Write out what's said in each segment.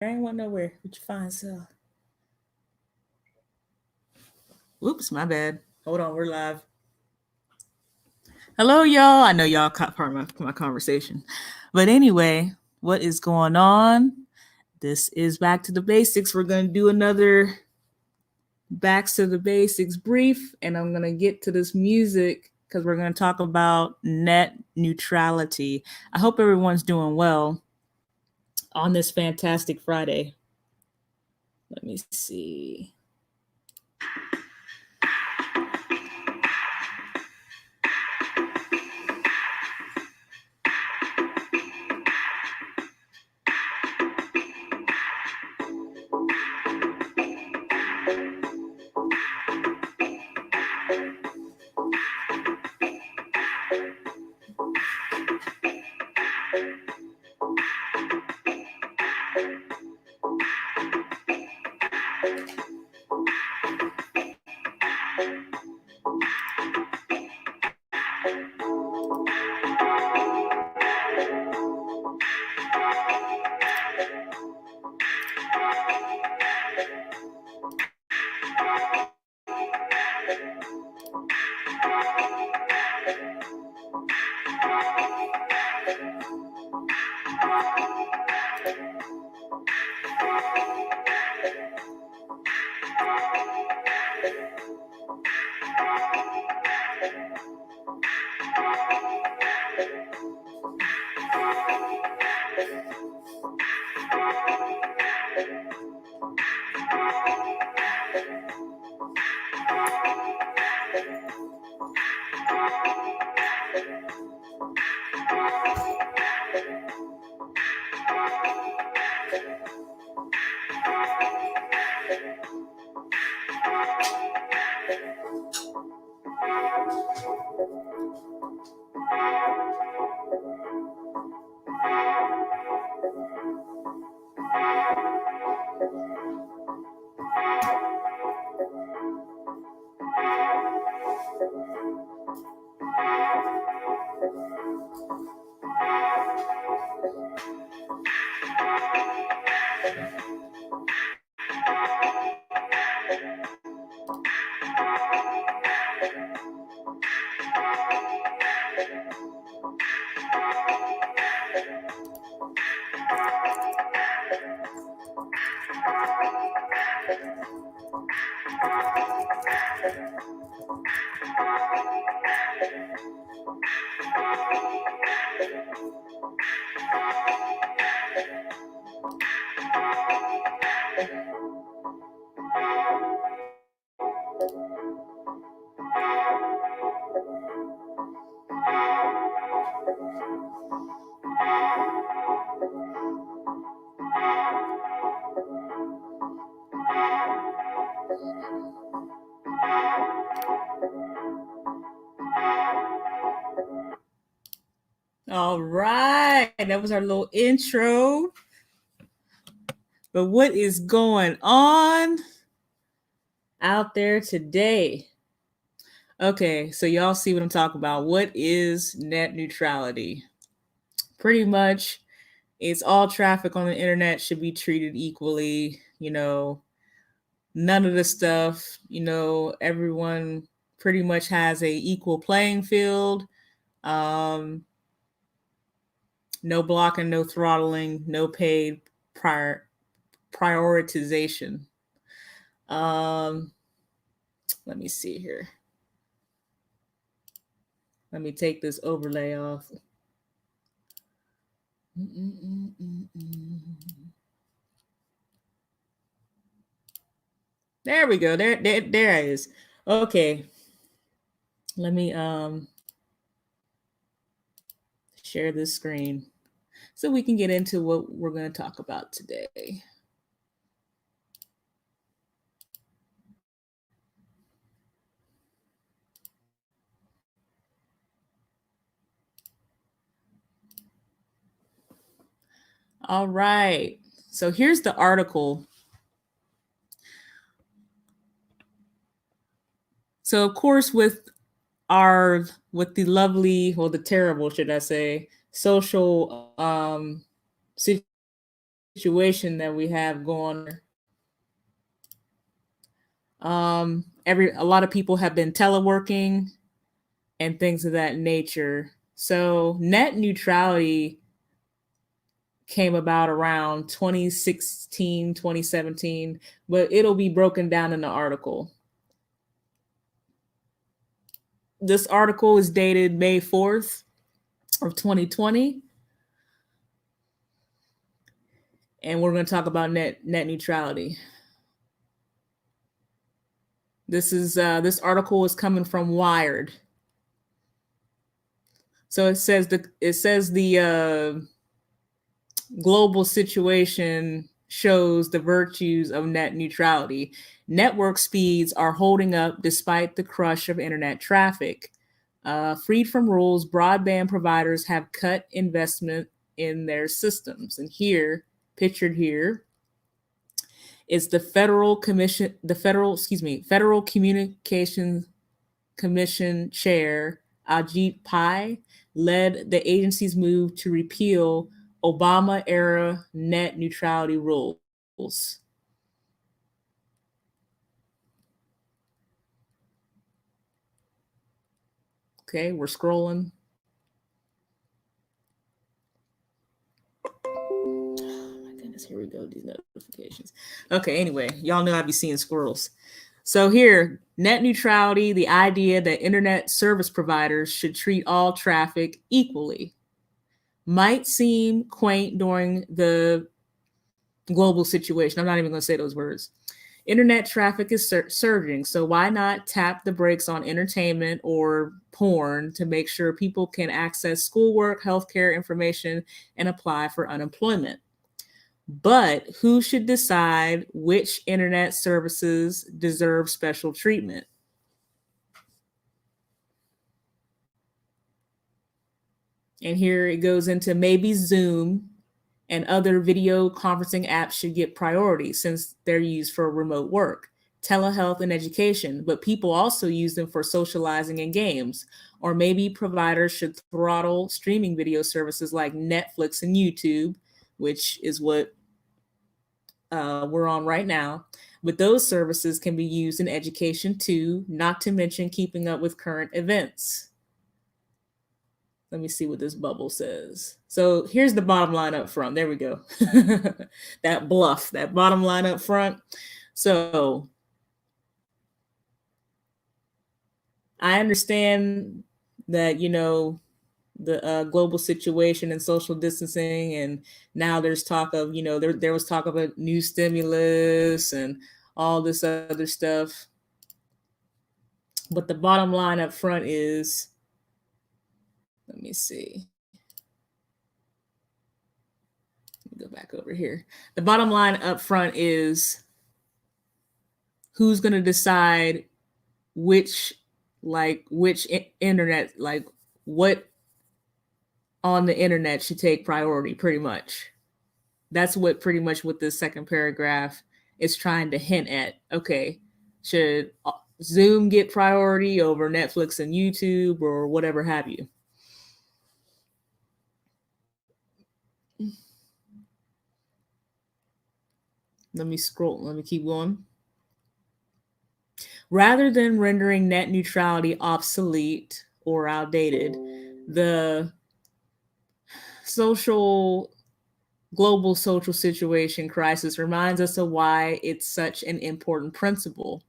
I ain't went nowhere. What you find self? Oops, my bad. Hold on, we're live. Hello, y'all. I know y'all caught part of my conversation. But anyway, what is going on? This is Back to the Basics. We're going to do another Back to the Basics brief, and I'm going to get to this music because we're going to talk about net neutrality. I hope everyone's doing well on this fantastic Friday. Let me see. All right, that was our little intro. But what is going on out there today? Okay, so y'all see what I'm talking about. What is net neutrality? Pretty much, it's all traffic on the internet should be treated equally. None of the stuff, everyone pretty much has a equal playing field. No blocking, no throttling, no paid prioritization. Let me see here. Let me take this overlay off. There we go. There it is. Okay. Let me share this screen so we can get into what we're going to talk about today. All right. So here's the article. So of course, with the lovely, well, the terrible, should I say, social situation situation that we have going. A lot of people have been teleworking and things of that nature. So net neutrality came about around 2016, 2017, but it'll be broken down in the article. This article is dated May 4th of 2020. And we're going to talk about net neutrality. This article is coming from Wired. So it says the global situation shows the virtues of net neutrality. Network speeds are holding up despite the crush of internet traffic. Freed from rules, broadband providers have cut investment in their systems. And here, pictured here, is the Federal Communications Commission Chair Ajit Pai led the agency's move to repeal Obama-era net neutrality rules. Okay, we're scrolling. Here we go, these notifications. Okay, anyway, y'all know I be seeing squirrels. So here, net neutrality, the idea that internet service providers should treat all traffic equally, might seem quaint during the global situation. I'm not even going to say those words. Internet traffic is surging, so why not tap the brakes on entertainment or porn to make sure people can access schoolwork, healthcare information, and apply for unemployment? But who should decide which internet services deserve special treatment? And here it goes into maybe Zoom and other video conferencing apps should get priority since they're used for remote work, telehealth, and education, but people also use them for socializing and games. Or maybe providers should throttle streaming video services like Netflix and YouTube, which is what we're on right now, but those services can be used in education too, not to mention keeping up with current events. Let me see what this bubble says. So here's the bottom line up front. There we go. That bluff, that bottom line up front. So I understand that, the global situation and social distancing, and now there's talk of, there was talk of a new stimulus and all this other stuff. But the bottom line up front is, let me see. Let me go back over here. The bottom line up front is who's going to decide which internet, what on the internet should take priority, pretty much. That's what this second paragraph is trying to hint at. Okay, should Zoom get priority over Netflix and YouTube or whatever have you? Let me scroll. Let me keep going. Rather than rendering net neutrality obsolete or outdated, the global social situation crisis reminds us of why it's such an important principle.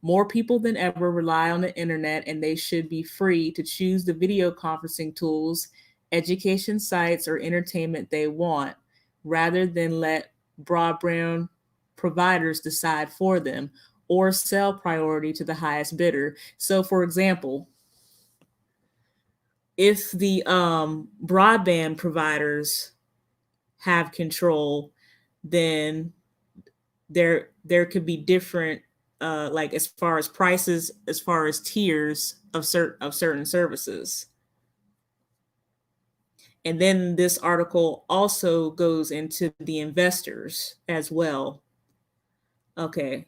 More people than ever rely on the internet, and they should be free to choose the video conferencing tools, education sites, or entertainment they want, rather than let broadband providers decide for them or sell priority to the highest bidder. So, for example, if the broadband providers have control, then there could be different, like as far as prices, as far as tiers of certain services. And then this article also goes into the investors as well. Okay,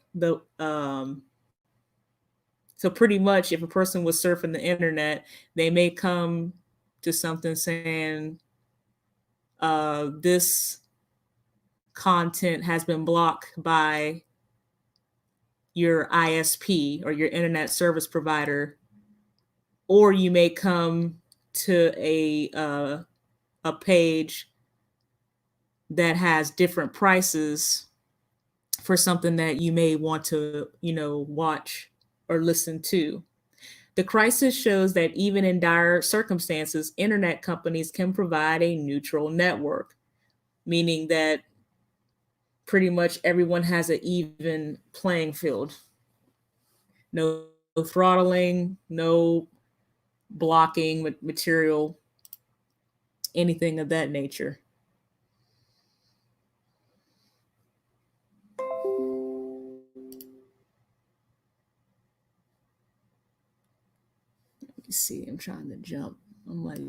so pretty much if a person was surfing the internet, they may come to something saying, this content has been blocked by your ISP or your internet service provider, or you may come to a page that has different prices for something that you may want to, watch or listen to. The crisis shows that even in dire circumstances, internet companies can provide a neutral network, meaning that pretty much everyone has an even playing field. No throttling, no blocking material, anything of that nature. Let me see. I'm trying to jump. I'm like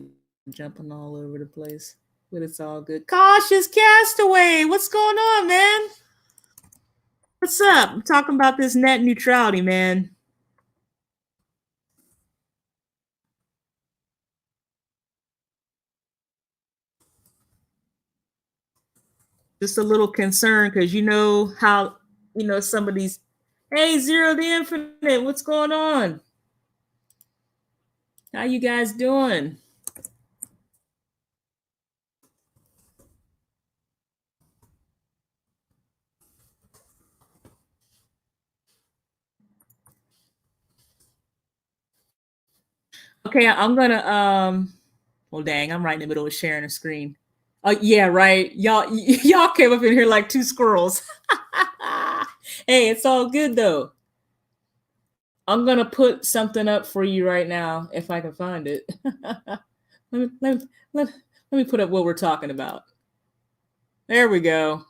jumping all over the place, but it's all good. Cautious Castaway, what's going on, man? What's up? I'm talking about this net neutrality, man. Just a little concerned because you know how, some of these, hey, Zero the Infinite, what's going on? How you guys doing? Okay, I'm gonna well dang, I'm right in the middle of sharing a screen. Oh yeah, right. Y'all came up in here like two squirrels. Hey, it's all good though. I'm gonna put something up for you right now if I can find it. let me put up what we're talking about. There we go.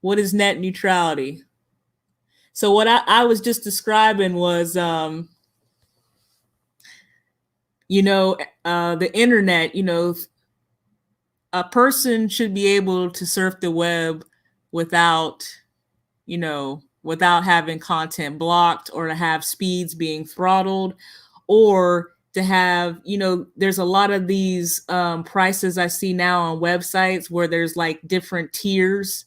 What is net neutrality? So what I was just describing was the internet, a person should be able to surf the web without, without having content blocked or to have speeds being throttled, or to have, there's a lot of these prices I see now on websites where there's like different tiers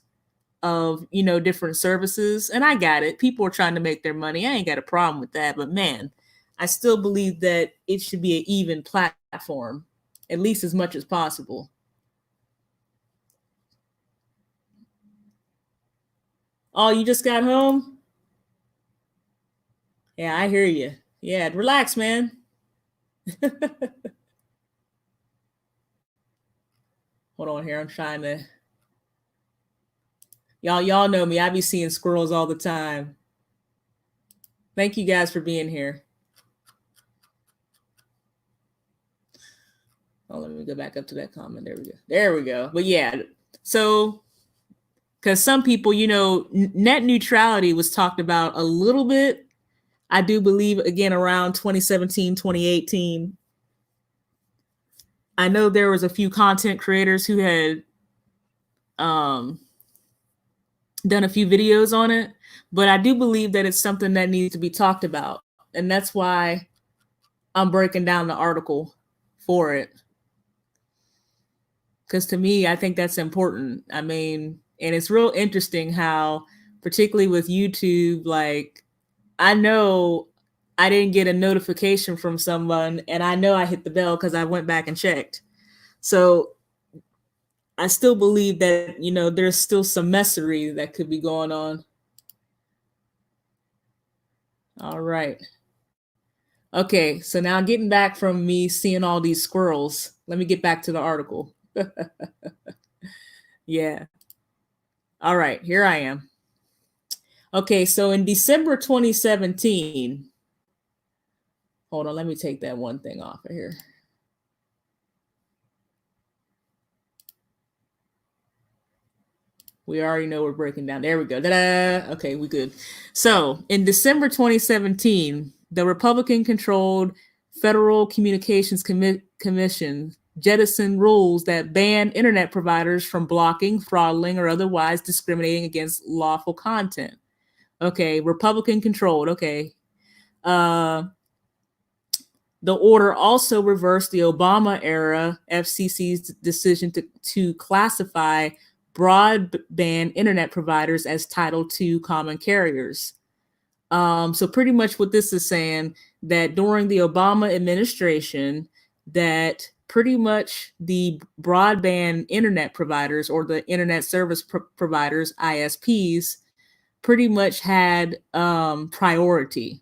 of, different services. And I got it. People are trying to make their money. I ain't got a problem with that. But man, I still believe that it should be an even platform, at least as much as possible. Oh, you just got home? Yeah, I hear you. Yeah, relax, man. Hold on here. I'm trying to. Y'all know me. I be seeing squirrels all the time. Thank you guys for being here. Oh, let me go back up to that comment. There we go. There we go. But yeah, so because some people, net neutrality was talked about a little bit. I do believe, again, around 2017, 2018. I know there was a few content creators who had done a few videos on it, but I do believe that it's something that needs to be talked about. And that's why I'm breaking down the article for it. Because to me, I think that's important. I mean, and it's real interesting how, particularly with YouTube, like, I know I didn't get a notification from someone, and I know I hit the bell because I went back and checked. So I still believe that, there's still some messery that could be going on. All right. Okay, so now getting back from me seeing all these squirrels, let me get back to the article. Yeah. All right, here I am. Okay, so in December 2017, hold on, let me take that one thing off of here. We already know we're breaking down. There we go. Ta-da! Okay, we good. So in December 2017, the Republican-controlled Federal Communications Commission jettisoned rules that ban internet providers from blocking, throttling, or otherwise discriminating against lawful content. Okay, Republican-controlled. Okay. The order also reversed the Obama-era FCC's decision to classify broadband internet providers as Title II common carriers. So pretty much what this is saying, that during the Obama administration, that pretty much the broadband internet providers, or the internet service providers, ISPs, pretty much had priority.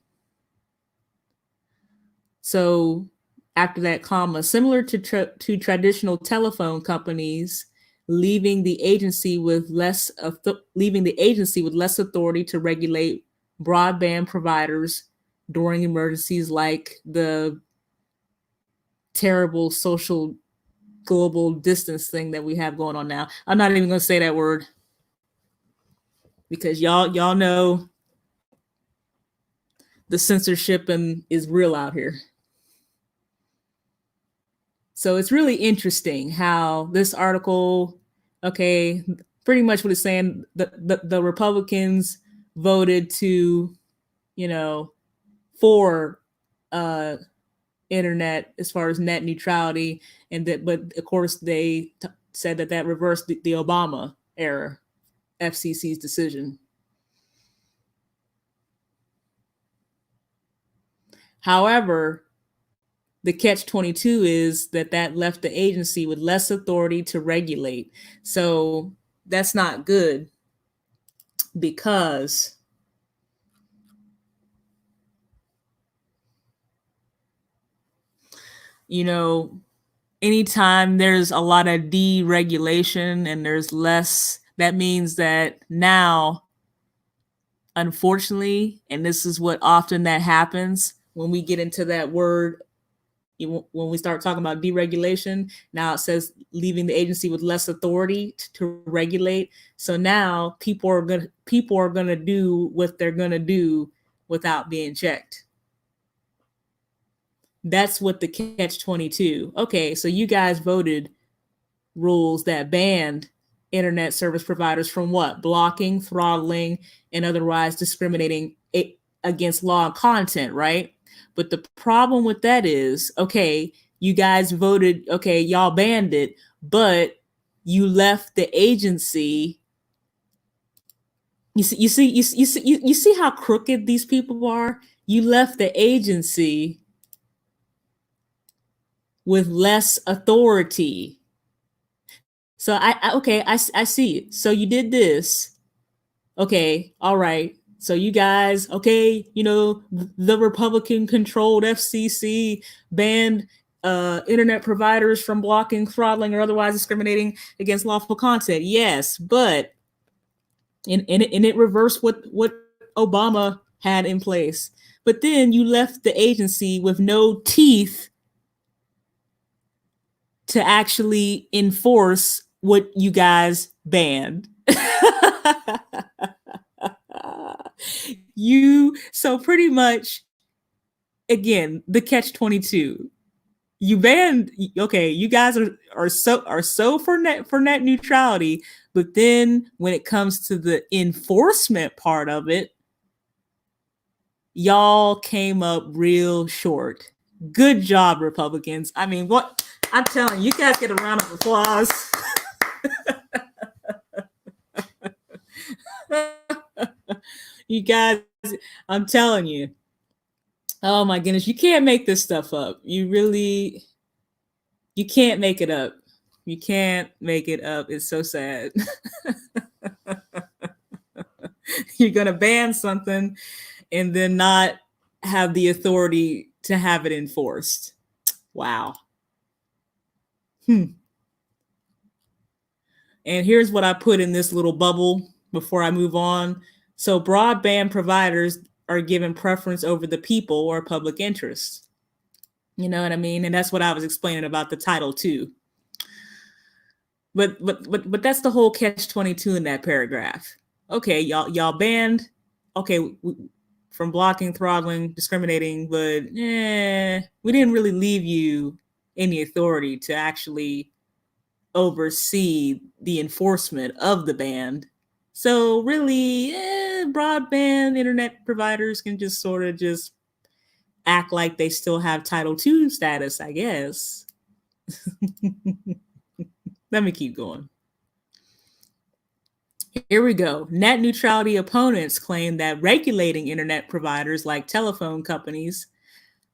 So after that comma, similar to traditional telephone companies, leaving the agency with less authority to regulate broadband providers during emergencies like the terrible social global distance thing that we have going on now. I'm not even going to say that word because y'all know the censorship is real out here. So it's really interesting how this article, okay, pretty much what it's saying, the Republicans voted to, for internet as far as net neutrality, but of course they said that reversed the Obama era FCC's decision. However, the catch-22 is that left the agency with less authority to regulate. So that's not good, because anytime there's a lot of deregulation and there's less, that means that now, unfortunately, and this is what often that happens when we get into that word, when we start talking about deregulation, now it says leaving the agency with less authority to regulate. So now people are gonna do what they're gonna do without being checked. That's what the catch-22. Okay, so you guys voted rules that banned internet service providers from what? Blocking, throttling, and otherwise discriminating against law and content, right? But the problem with that is, okay, you guys voted, okay, y'all banned it, but you left the agency. You see how crooked these people are? You left the agency with less authority. So I see it. So you did this. Okay, all right. So you guys, okay, the Republican-controlled FCC banned internet providers from blocking, throttling, or otherwise discriminating against lawful content. Yes, but and it reversed what Obama had in place. But then you left the agency with no teeth to actually enforce what you guys banned. So pretty much, again, the catch-22. You banned, okay, you guys are so for net neutrality, but then when it comes to the enforcement part of it, y'all came up real short. Good job, Republicans. I mean, what I'm telling you, you guys get a round of applause. You guys, I'm telling you. Oh my goodness, you can't make this stuff up. You can't make it up. You can't make it up. It's so sad. You're going to ban something and then not have the authority to have it enforced. Wow. And here's what I put in this little bubble before I move on. So broadband providers are given preference over the people or public interest. You know what I mean? And that's what I was explaining about the Title II. But that's the whole catch-22 in that paragraph. Okay, y'all banned, okay, from blocking, throttling, discriminating, but we didn't really leave you any authority to actually oversee the enforcement of the ban. So really, broadband internet providers can just sort of just act like they still have Title II status, I guess. Let me keep going. Here we go. Net neutrality opponents claim that regulating internet providers like telephone companies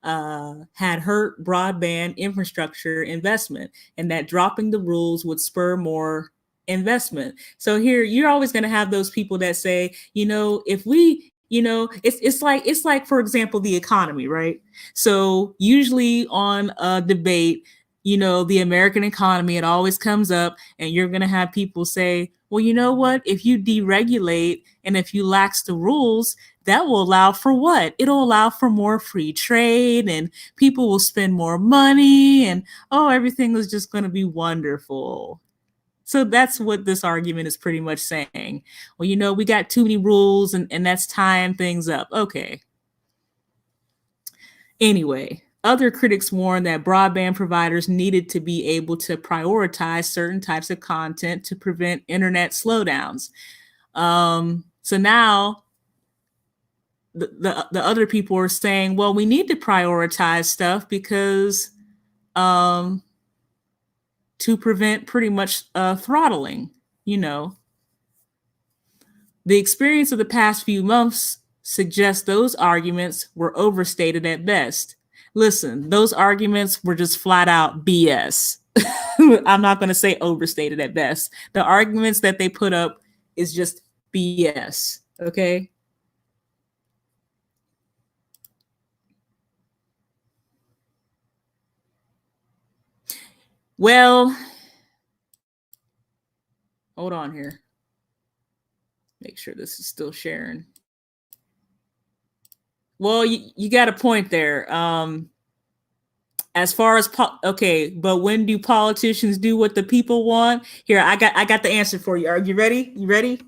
had hurt broadband infrastructure investment, and that dropping the rules would spur more investment. So here you're always going to have those people that say, if we, it's like for example the economy, right? So usually on a debate, the American economy, it always comes up, and you're going to have people say, well, you know what? If you deregulate and if you lax the rules, that will allow for what? It'll allow for more free trade, and people will spend more money, and everything is just going to be wonderful. So that's what this argument is pretty much saying. Well, we got too many rules, and that's tying things up. Okay. Anyway, other critics warned that broadband providers needed to be able to prioritize certain types of content to prevent internet slowdowns. So now the other people are saying, well, we need to prioritize stuff because to prevent pretty much throttling. The experience of the past few months suggests those arguments were overstated at best. Listen, those arguments were just flat out BS. I'm not going to say overstated at best. The arguments that they put up is just BS. Okay. Well, hold on here. Make sure this is still sharing. Well, you got a point there. As far as okay, but when do politicians do what the people want? Here, I got the answer for you. Are you ready? You ready?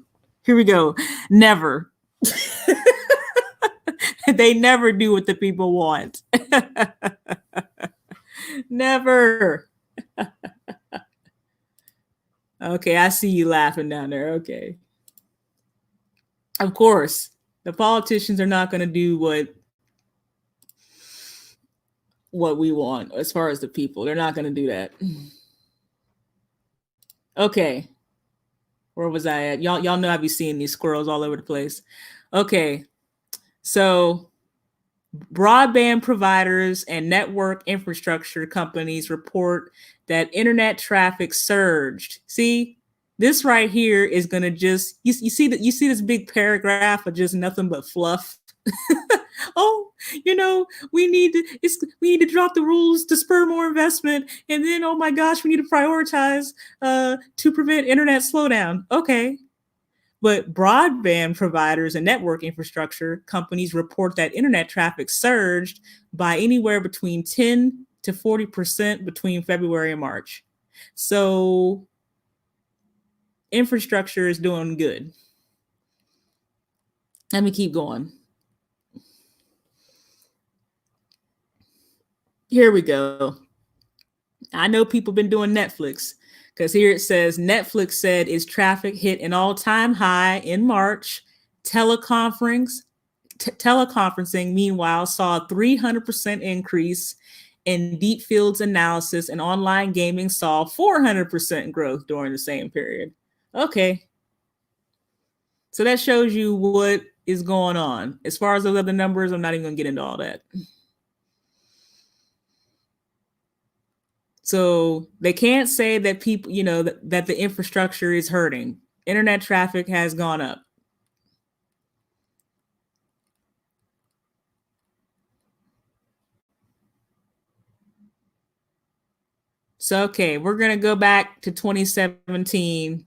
Here we go. Never. They never do what the people want. Never. Okay, I see you laughing down there. Okay. Of course, the politicians are not going to do what we want as far as the people. They're not going to do that. Okay. Where was I at? Y'all know I be seeing these squirrels all over the place. Okay. So broadband providers and network infrastructure companies report that internet traffic surged. See, this right here is going to just you see this big paragraph of just nothing but fluff. We need to drop the rules to spur more investment, and then oh my gosh, we need to prioritize to prevent internet slowdown. Okay. But broadband providers and network infrastructure companies report that internet traffic surged by anywhere between 10 to 40% between February and March. So infrastructure is doing good. Let me keep going. Here we go. I know people have been doing Netflix, because here it says Netflix said its traffic hit an all-time high in March. Teleconferencing, meanwhile, saw a 300% increase in deep fields analysis, and online gaming saw 400% growth during the same period. Okay. So that shows you what is going on. As far as those other numbers, I'm not even going to get into all that. So they can't say that people, that the infrastructure is hurting. Internet traffic has gone up. So, okay, we're going to go back to 2017.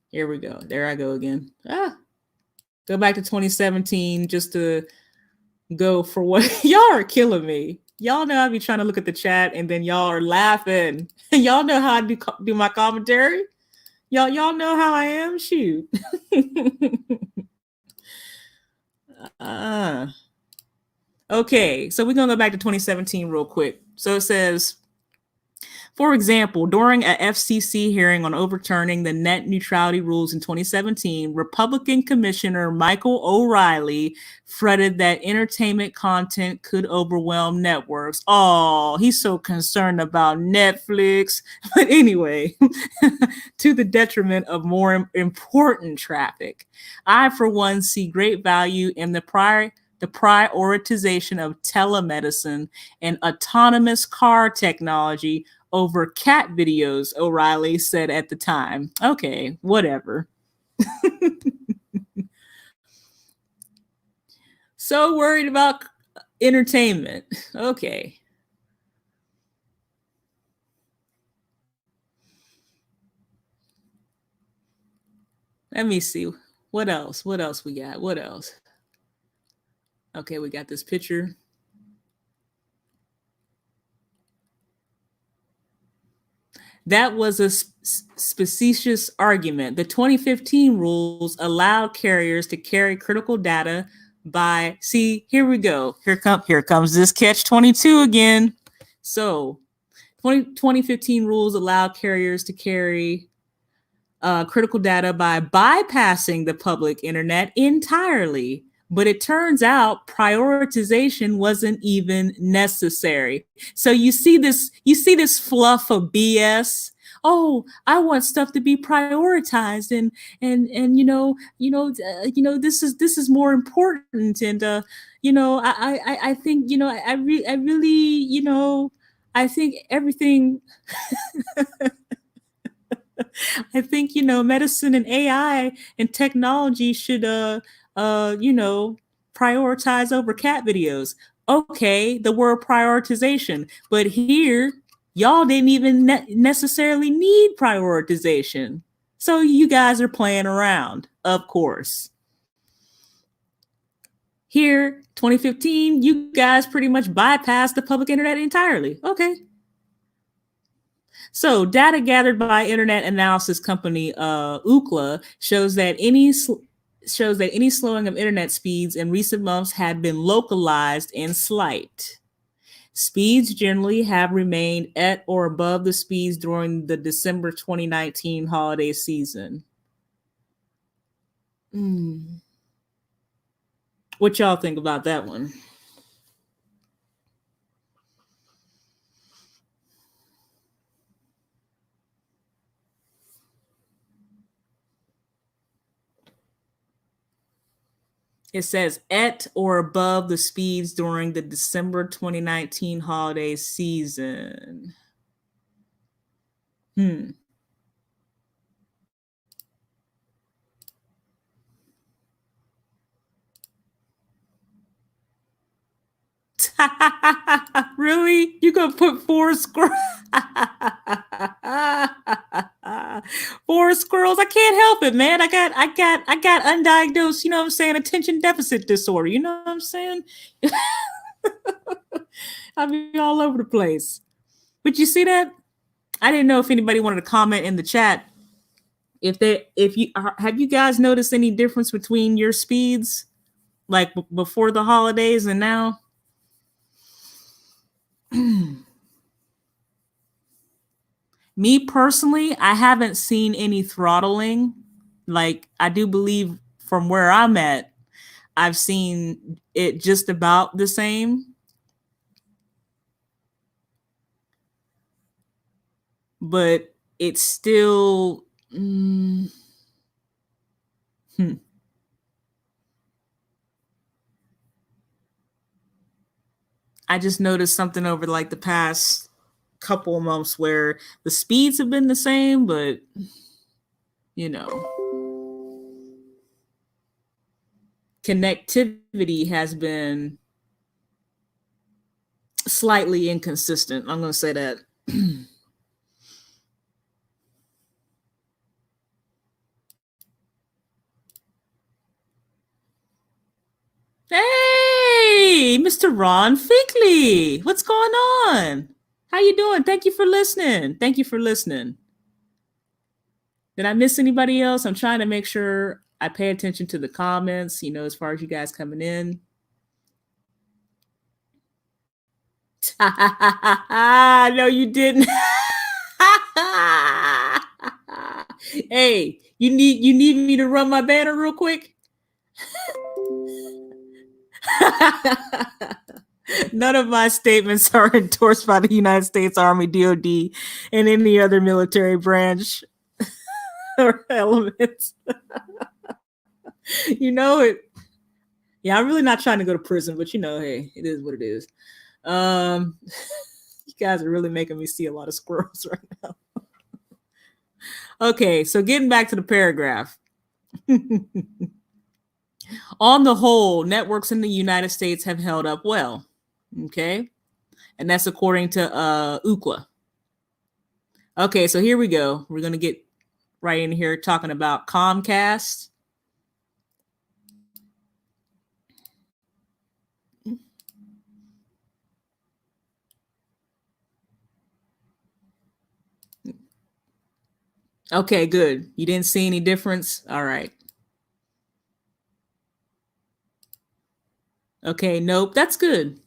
Here we go. There I go again. Go back to 2017 just to go for what y'all are killing me. Y'all know I be trying to look at the chat, and then y'all are laughing. Y'all know how I do my commentary. Y'all know how I am. Shoot. Okay, so we're gonna go back to 2017 real quick. So it says, For example, during a FCC hearing on overturning the net neutrality rules in 2017, Republican Commissioner Michael O'Reilly fretted that entertainment content could overwhelm networks. Oh, he's so concerned about Netflix. But anyway, to the detriment of more important traffic. I, for one, see great value in the prioritization of telemedicine and autonomous car technology over cat videos, O'Reilly said at the time. Okay, whatever. So worried about entertainment. Okay. Let me see. What else? What else we got? What else? Okay, we got this picture. That was a specious argument. The 2015 rules allowed carriers to carry critical data by, see, here we go. Here comes this catch-22 again. So 2015 rules allowed carriers to carry critical data by bypassing the public internet entirely. But it turns out prioritization wasn't even necessary. So you see this fluff of BS. Oh, I want stuff to be prioritized, and this is more important, and I think I really I think everything. I think medicine and AI and technology should prioritize over cat videos. Okay, the word prioritization, but here y'all didn't even necessarily need prioritization. So you guys are playing around, of course. Here, 2015, you guys pretty much bypassed the public internet entirely. Okay. So data gathered by internet analysis company Ookla shows that any slowing of internet speeds in recent months had been localized and slight. Speeds generally have remained at or above the speeds during the December 2019 holiday season. What y'all think about that one? It says at or above the speeds during the December 2019 holiday season. Really? You gonna put four squirrels? Four squirrels? I can't help it, man. I got undiagnosed, you know what I'm saying, attention deficit disorder. You know what I'm saying? I'll be all over the place. But you see that? I didn't know if anybody wanted to comment in the chat. Have you guys noticed any difference between your speeds, like before the holidays and now? Me personally, I haven't seen any throttling. Like, I do believe from where I'm at, I've seen it just about the same. But it's still I just noticed something over like the past couple of months where the speeds have been the same, but connectivity has been slightly inconsistent. I'm going to say that. Hey, Mr. Ron Finkley, what's going on? How you doing? Thank you for listening. Did I miss anybody else? I'm trying to make sure I pay attention to the comments, as far as you guys coming in. No, you didn't. Hey, you need me to run my banner real quick? None of my statements are endorsed by the United States Army, DOD, and any other military branch or elements. You know it. Yeah, I'm really not trying to go to prison, but hey, it is what it is. You guys are really making me see a lot of squirrels right now. Okay, so getting back to the paragraph. On the whole, networks in the United States have held up well. Okay. And that's according to Ookla. Okay, so here we go. We're going to get right in here talking about Comcast. Okay, good. You didn't see any difference? All right. Okay, nope. That's good.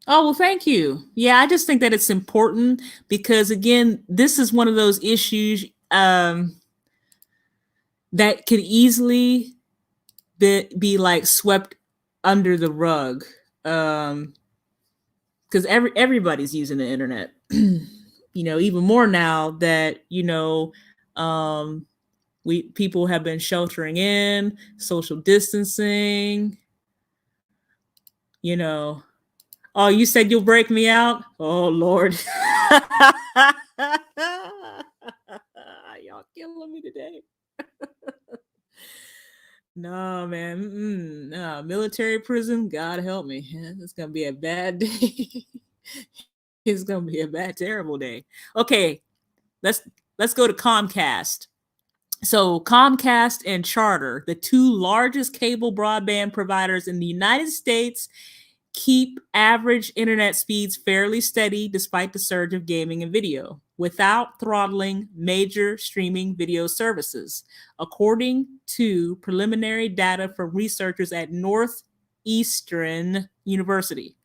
Oh, well, thank you. Yeah, I just think that it's important because, again, this is one of those issues that could easily be like swept under the rug. Because everybody's using the internet. Even more now that people have been sheltering in, social distancing. Oh, you said you'll break me out? Oh Lord. Y'all killing me today. No, man. No, military prison, God help me. It's gonna be a bad day. It's gonna be a bad, terrible day. Okay, let's go to Comcast. So Comcast and Charter, the two largest cable broadband providers in the United States, keep average internet speeds fairly steady despite the surge of gaming and video, without throttling major streaming video services, according to preliminary data from researchers at Northeastern University.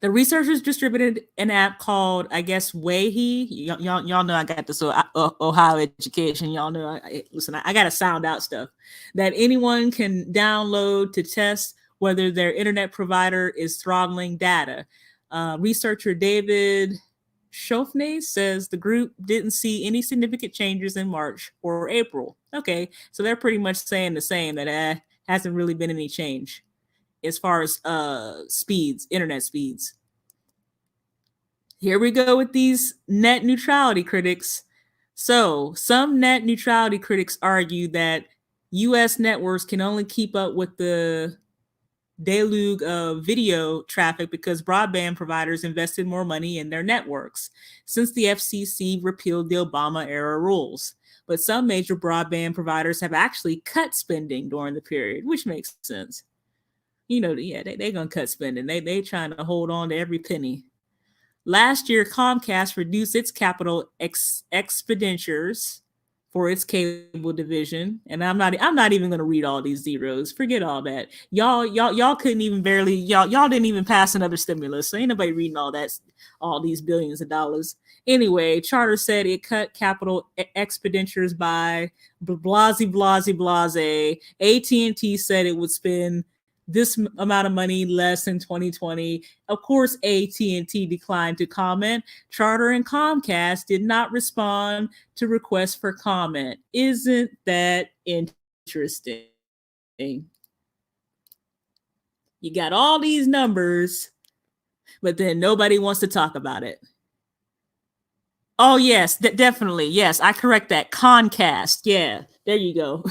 The researchers distributed an app called, I guess, Wahey. Y'all know I got this Ohio education. Y'all know, listen, I got to sound out stuff that anyone can download to test whether their internet provider is throttling data. Researcher David Shofne says the group didn't see any significant changes in March or April. Okay, so they're pretty much saying the same, that hasn't really been any change as far as speeds, internet speeds. Here we go with these net neutrality critics. So some net neutrality critics argue that U.S. networks can only keep up with the deluge of video traffic because broadband providers invested more money in their networks since the FCC repealed the Obama-era rules. But some major broadband providers have actually cut spending during the period, which makes sense. They're going to cut spending. They trying to hold on to every penny. Last year, Comcast reduced its capital expenditures for its cable division, and I'm not even going to read all these zeros. Forget all that. Y'all couldn't even barely y'all didn't even pass another stimulus, so ain't nobody reading all these billions of dollars. Anyway, Charter said it cut capital expenditures by blase. AT&T said it would spend this amount of money less in 2020. Of course, AT&T declined to comment. Charter and Comcast did not respond to requests for comment. Isn't that interesting? You got all these numbers, but then nobody wants to talk about it. Oh, yes, definitely. Yes, I correct that. Comcast. Yeah, there you go.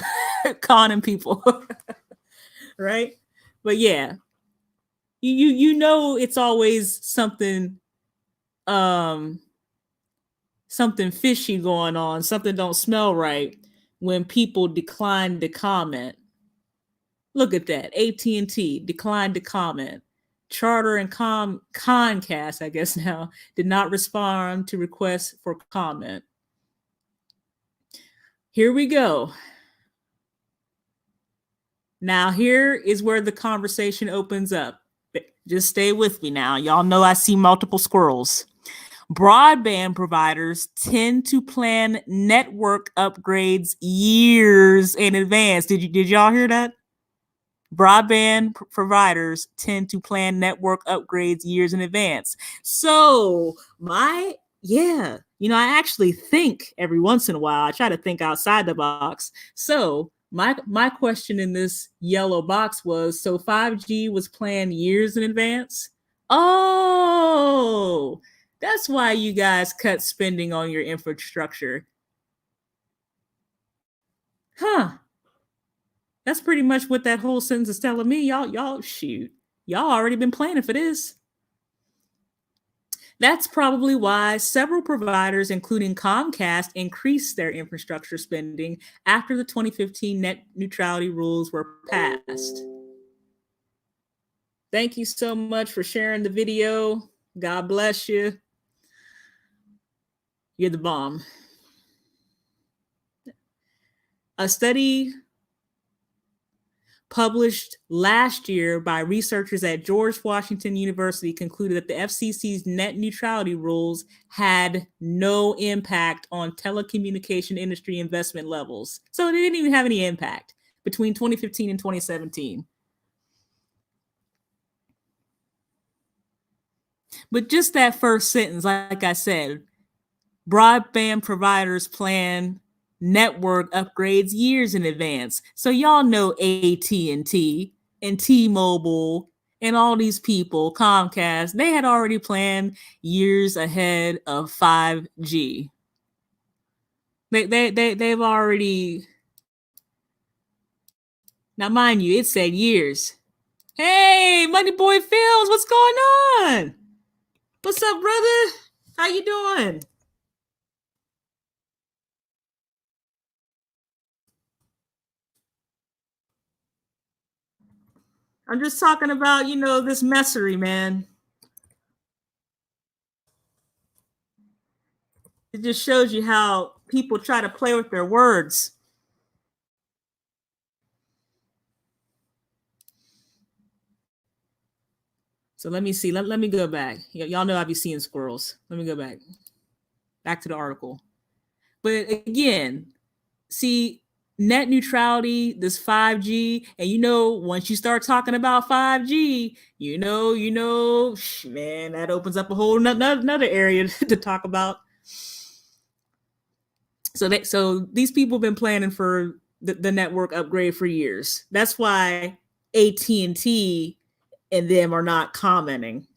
Conning people. Right? But yeah, it's always something fishy going on, something don't smell right when people decline to comment. Look at that. AT&T declined to comment. Charter and Comcast, I guess now, did not respond to requests for comment. Here we go. Now, here is where the conversation opens up. Just stay with me now. Y'all know I see multiple squirrels. Broadband providers tend to plan network upgrades years in advance. Did y'all hear that? Broadband providers tend to plan network upgrades years in advance. So I actually think every once in a while. I try to think outside the box. So my question in this yellow box was, so 5G was planned years in advance? Oh, that's why you guys cut spending on your infrastructure. Huh. That's pretty much what that whole sentence is telling me. Y'all already been planning for this. That's probably why several providers, including Comcast, increased their infrastructure spending after the 2015 net neutrality rules were passed. Thank you so much for sharing the video. God bless you. You're the bomb. A study published last year by researchers at George Washington University concluded that the FCC's net neutrality rules had no impact on telecommunication industry investment levels. So they didn't even have any impact between 2015 and 2017. But just that first sentence, like I said, broadband providers plan network upgrades years in advance. So y'all know AT&T and T-Mobile and all these people, Comcast, they had already planned years ahead of 5G. They've already. Now, mind you, it said years. Hey, MoneyBoyfilmz, what's going on? What's up, brother? How you doing? I'm just talking about, this messery, man. It just shows you how people try to play with their words. So let me see. Let me go back. Y'all know I be seeing squirrels. Let me go back to the article. But again, see, net neutrality, this 5G, and once you start talking about 5G, man, that opens up a whole another area to talk about. So these people have been planning for the network upgrade for years. That's why AT&T and them are not commenting.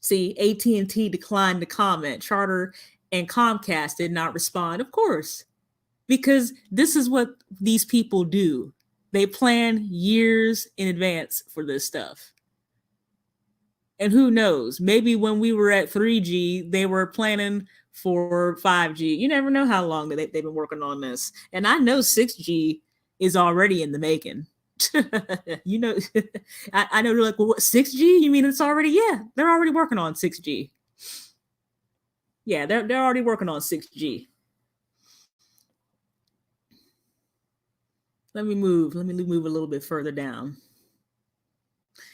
See, AT&T declined to comment. Charter and Comcast did not respond, of course, because this is what these people do. They plan years in advance for this stuff. And who knows, maybe when we were at 3G, they were planning for 5G. You never know how long they've been working on this. And I know 6G is already in the making. I know they're like, well, what, 6G? You mean it's already? Yeah, they're already working on 6G. Yeah, they're already working on 6G. Let me move a little bit further down.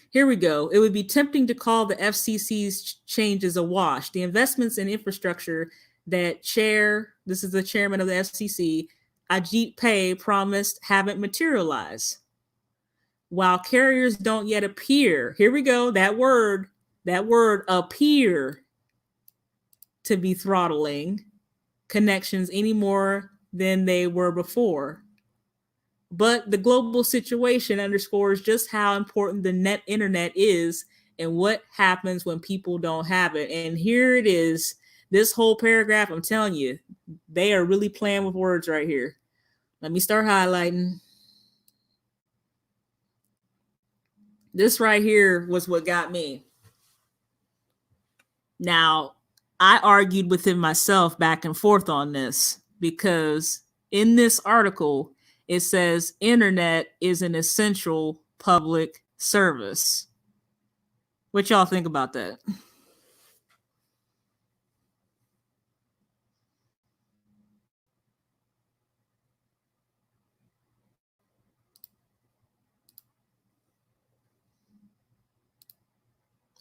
Here we go. It would be tempting to call the FCC's changes a wash. The investments in infrastructure that this is the chairman of the FCC, Ajit Pai, promised haven't materialized. While carriers don't yet appear, here we go, that word appear to be throttling connections any more than they were before. But the global situation underscores just how important the net internet is and what happens when people don't have it. And here it is, this whole paragraph, I'm telling you, they are really playing with words right here. Let me start highlighting. This right here was what got me. Now, I argued within myself back and forth on this because in this article, it says internet is an essential public service. What y'all think about that?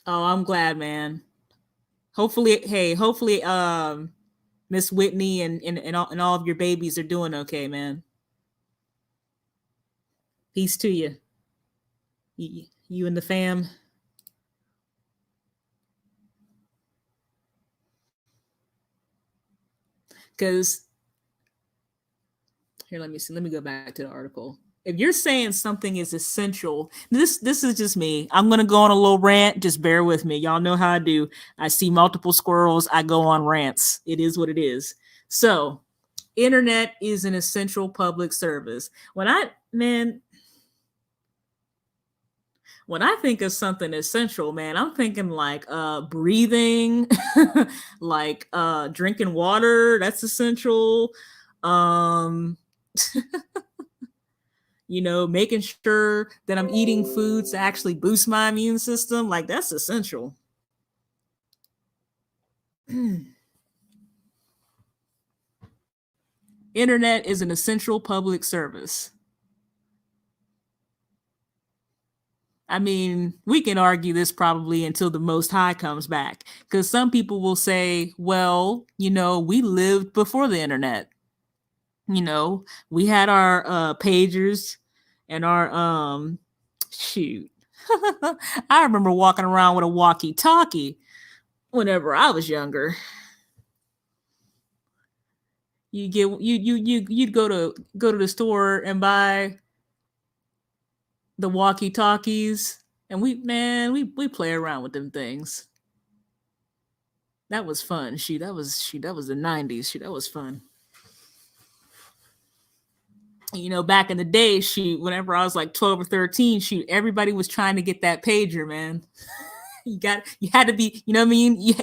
Oh, I'm glad, man. hopefully, Miss Whitney and all of your babies are doing okay, man. Peace to you. You and the fam. Because here, let me see. Let me go back to the article. If you're saying something is essential, this is just me. I'm gonna go on a little rant. Just bear with me. Y'all know how I do. I see multiple squirrels. I go on rants. It is what it is. So, internet is an essential public service. When I think of something essential, man, I'm thinking like breathing, like drinking water. That's essential. Um, making sure that I'm eating foods to actually boost my immune system, like that's essential. Internet is an essential public service. I mean, we can argue this probably until the Most High comes back, because some people will say, well, we lived before the internet. We had our pagers and our shoot. I remember walking around with a walkie-talkie whenever I was younger. You'd go to the store and buy the walkie-talkies, and we play around with them things. That was fun. That was the 90s. That was fun. Back in the day, whenever I was like 12 or 13, everybody was trying to get that pager, man. you had to be, you know what I mean? You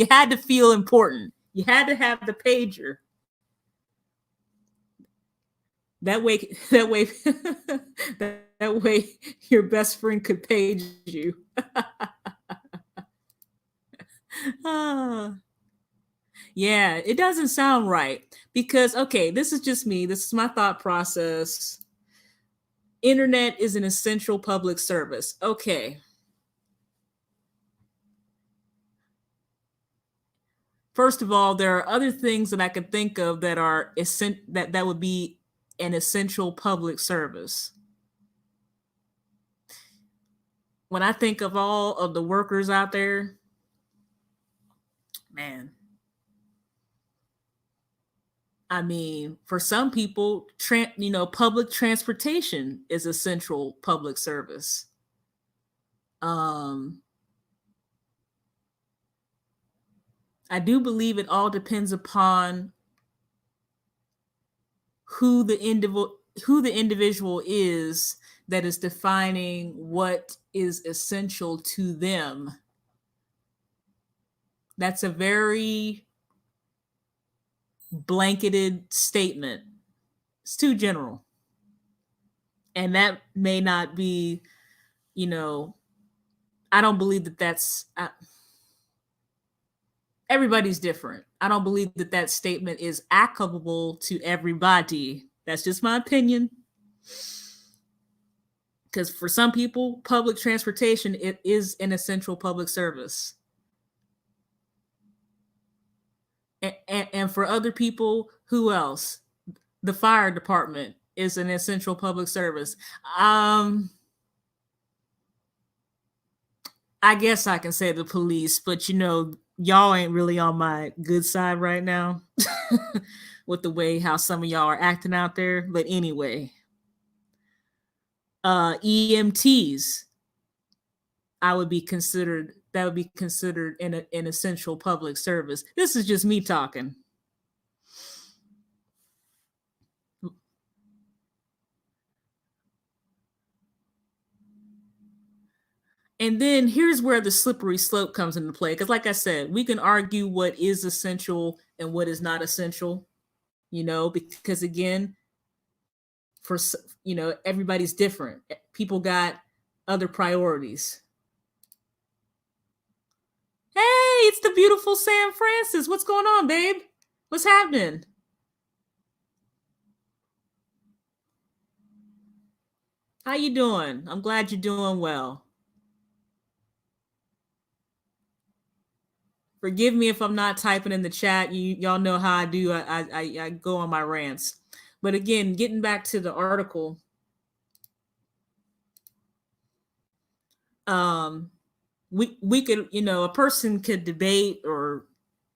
had to feel important. You had to have the pager. That way, that way, your best friend could page you. Yeah, it doesn't sound right because, okay, this is just me. This is my thought process. Internet is an essential public service. Okay. First of all, there are other things that I could think of that are that would be an essential public service. When I think of all of the workers out there, man, I mean, for some people, public transportation is essential public service. I do believe it all depends upon who the individual is that is defining what is essential to them. That's a very blanketed statement. It's too general. And that may not be, I don't believe that that's everybody's different. I don't believe that statement is applicable to everybody. That's just my opinion. Because for some people, public transportation, it is an essential public service. And for other people, who else? The fire department is an essential public service. I guess I can say the police, but y'all ain't really on my good side right now with the way how some of y'all are acting out there. But anyway, EMTs, that would be considered an essential public service. This is just me talking. And then here's where the slippery slope comes into play. Because like I said, we can argue what is essential and what is not essential, because again, for, everybody's different. People got other priorities. Hey, it's the beautiful Sam Francis. What's going on, babe? What's happening? How you doing? I'm glad you're doing well. Forgive me if I'm not typing in the chat. Y'all know how I do. I go on my rants. But again, getting back to the article, we could, a person could debate or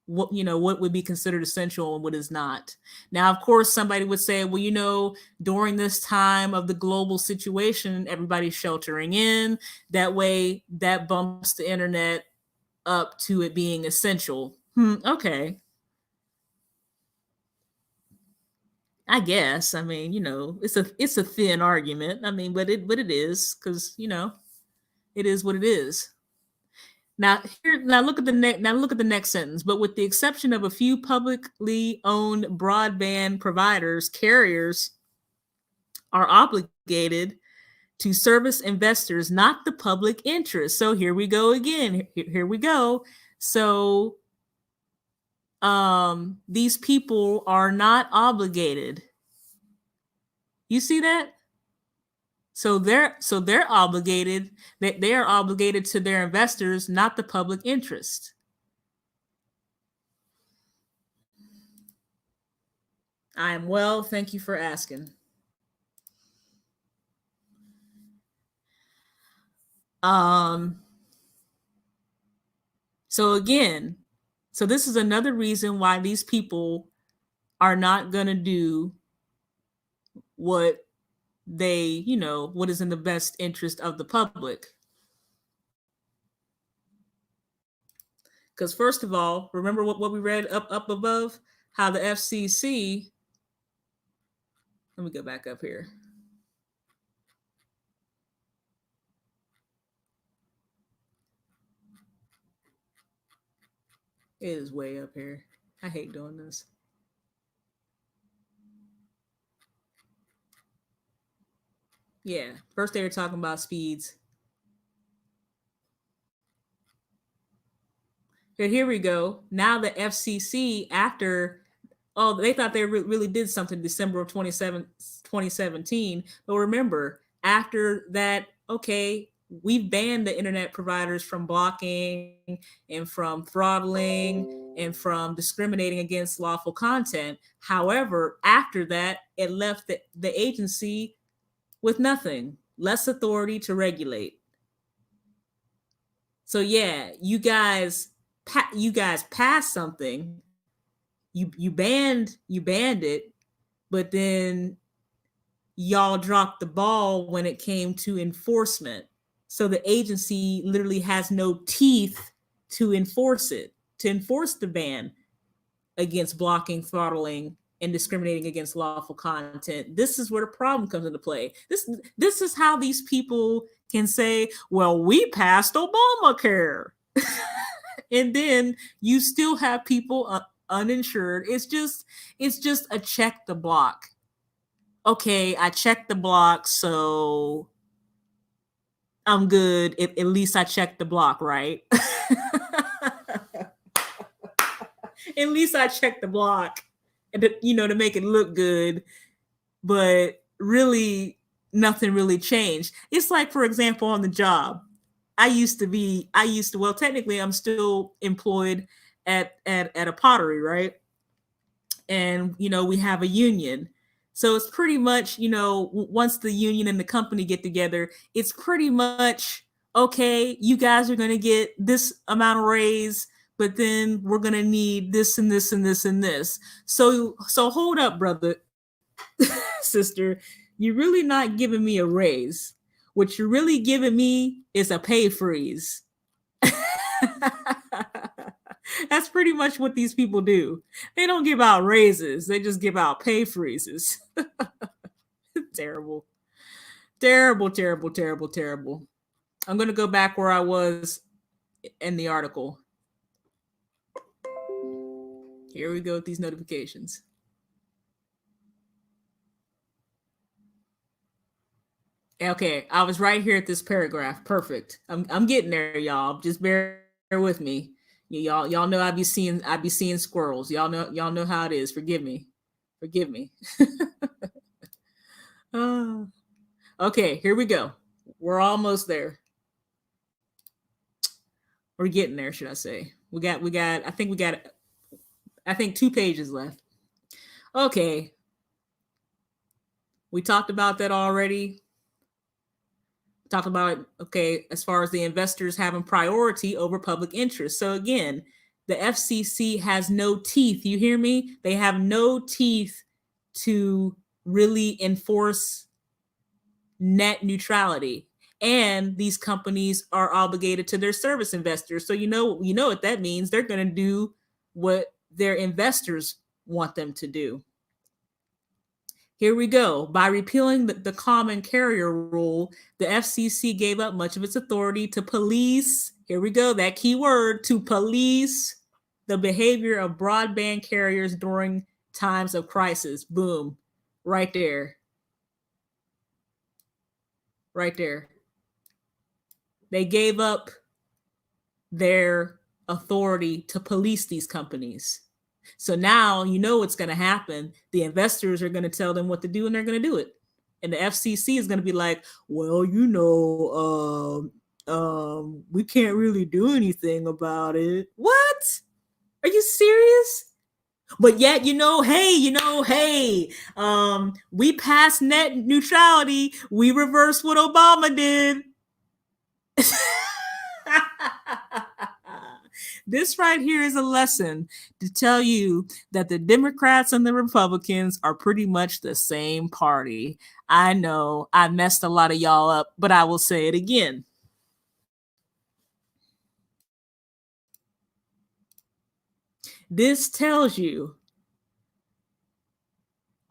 what would be considered essential and what is not. Now, of course, somebody would say, well, during this time of the global situation, everybody's sheltering in. That way, that bumps the internet up to it being essential. Okay. I guess. I mean, it's a thin argument. I mean, but it is, because it is what it is. Now look at the next sentence. But with the exception of a few publicly owned broadband providers, carriers are obligated to service investors, not the public interest. So here we go again. Here we go. So these people are not obligated. You see that? So they're obligated, that they are obligated to their investors, not the public interest. I am well, thank you for asking. So again, this is another reason why these people are not going to do what they, what is in the best interest of the public. Because first of all, remember what we read up above, how the FCC, let me go back up here. It is way up here. I hate doing this. Yeah, first they were talking about speeds. But here we go. Now the FCC, after, they thought they really did something December of 2017. But remember, after that, okay, we've banned the internet providers from blocking and from throttling and from discriminating against lawful content. However, after that, it left the agency with nothing, less authority to regulate. So yeah, you guys passed something. You banned it, but then y'all dropped the ball when it came to enforcement. So the agency literally has no teeth to enforce it, to enforce the ban against blocking, throttling, and discriminating against lawful content. This is where the problem comes into play. This is how these people can say, well, we passed Obamacare. And then you still have people uninsured. It's just a check the block. Okay, I checked the block, so I'm good. At least I checked the block, right? At least I checked the block, and to make it look good. But really, nothing really changed. It's like, for example, on the job. Well, technically I'm still employed at a pottery, right? And, we have a union. So it's pretty much, once the union and the company get together, it's pretty much, okay, you guys are going to get this amount of raise, but then we're going to need this and this and this and this. So hold up, brother, sister, you're really not giving me a raise. What you're really giving me is a pay freeze. That's pretty much what these people do. They don't give out raises. They just give out pay freezes. Terrible. Terrible, terrible, terrible, terrible. I'm going to go back where I was in the article. Here we go with these notifications. Okay, I was right here at this paragraph. Perfect. I'm getting there, y'all. Just bear with me. Y'all know I be seeing squirrels. Y'all know how it is. Forgive me. Okay, here we go. We're almost there. We're getting there, should I say. I think 2 pages left. Okay. We talked about that already. Talked about, okay, as far as the investors having priority over public interest. So again, the FCC has no teeth. You hear me? They have no teeth to really enforce net neutrality. And these companies are obligated to their service investors. So you know what that means. They're going to do what their investors want them to do. Here we go. By repealing the common carrier rule, the FCC gave up much of its authority to police, here we go, that key word, to police the behavior of broadband carriers during times of crisis. Boom. Right there. Right there. They gave up their authority to police these companies. So now you know what's going to happen. The investors are going to tell them what to do, and they're going to do it. And the FCC is going to be like, well, we can't really do anything about it. What? Are you serious? But yet, hey, we passed net neutrality. We reversed what Obama did. This right here is a lesson to tell you that the Democrats and the Republicans are pretty much the same party. I know I messed a lot of y'all up, but I will say it again. This tells you.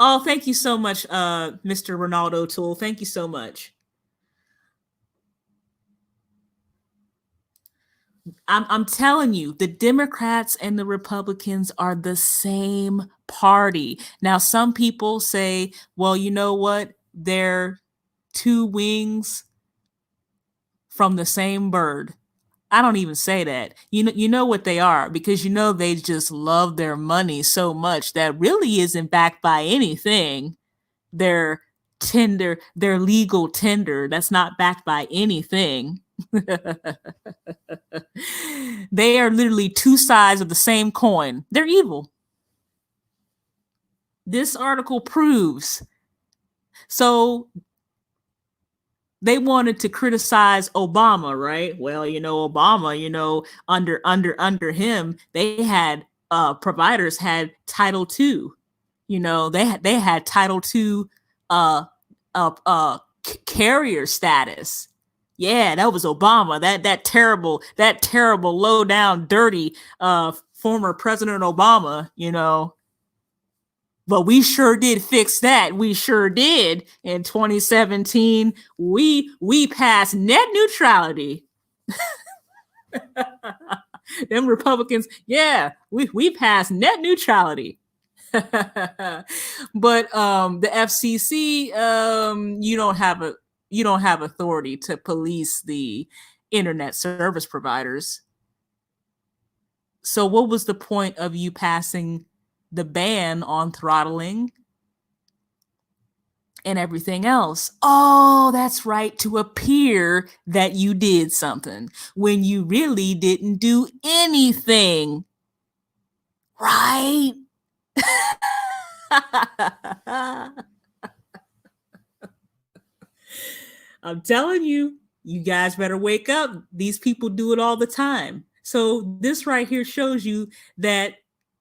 Oh, thank you so much, Mr. Ronaldo Tool. Thank you so much. I'm telling you, the Democrats and the Republicans are the same party. Now, some people say, well, you know what? They're two wings from the same bird. I don't even say that. You know what they are, because they just love their money so much that really isn't backed by anything. They're tender, they're legal tender. That's not backed by anything. They are literally two sides of the same coin. They're evil. This article proves. So they wanted to criticize Obama, right? Well, Obama, under him, they had providers had Title II. They had Title II carrier status. Yeah, that was Obama. That terrible, low down, dirty former President Obama, But we sure did fix that. We sure did. In 2017, we passed net neutrality. Them Republicans, yeah, we passed net neutrality. But the FCC, you don't have authority to police the internet service providers. So what was the point of you passing the ban on throttling and everything else? Oh, that's right, to appear that you did something when you really didn't do anything. Right? I'm telling you, you guys better wake up. These people do it all the time. So this right here shows you that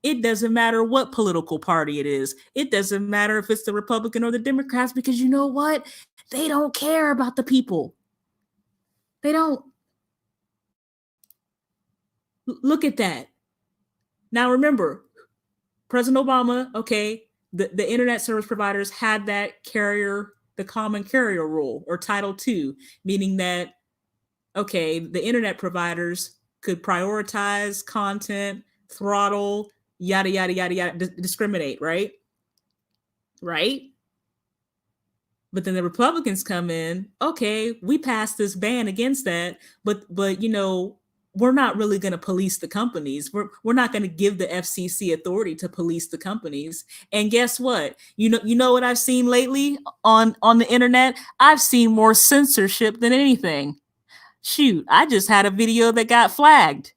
it doesn't matter what political party it is. It doesn't matter if it's the Republican or the Democrats, because you know what? They don't care about the people. They don't. Look at that. Now remember, President Obama, okay, the internet service providers had that carrier, the common carrier rule, or Title II, meaning that, okay, the internet providers could prioritize content, throttle, yada, yada, yada, yada, discriminate, right? Right? But then the Republicans come in, okay, we passed this ban against that, but we're not really going to police the companies. We're not going to give the FCC authority to police the companies. And guess what? You know what I've seen lately on the internet? I've seen more censorship than anything. Shoot, I just had a video that got flagged.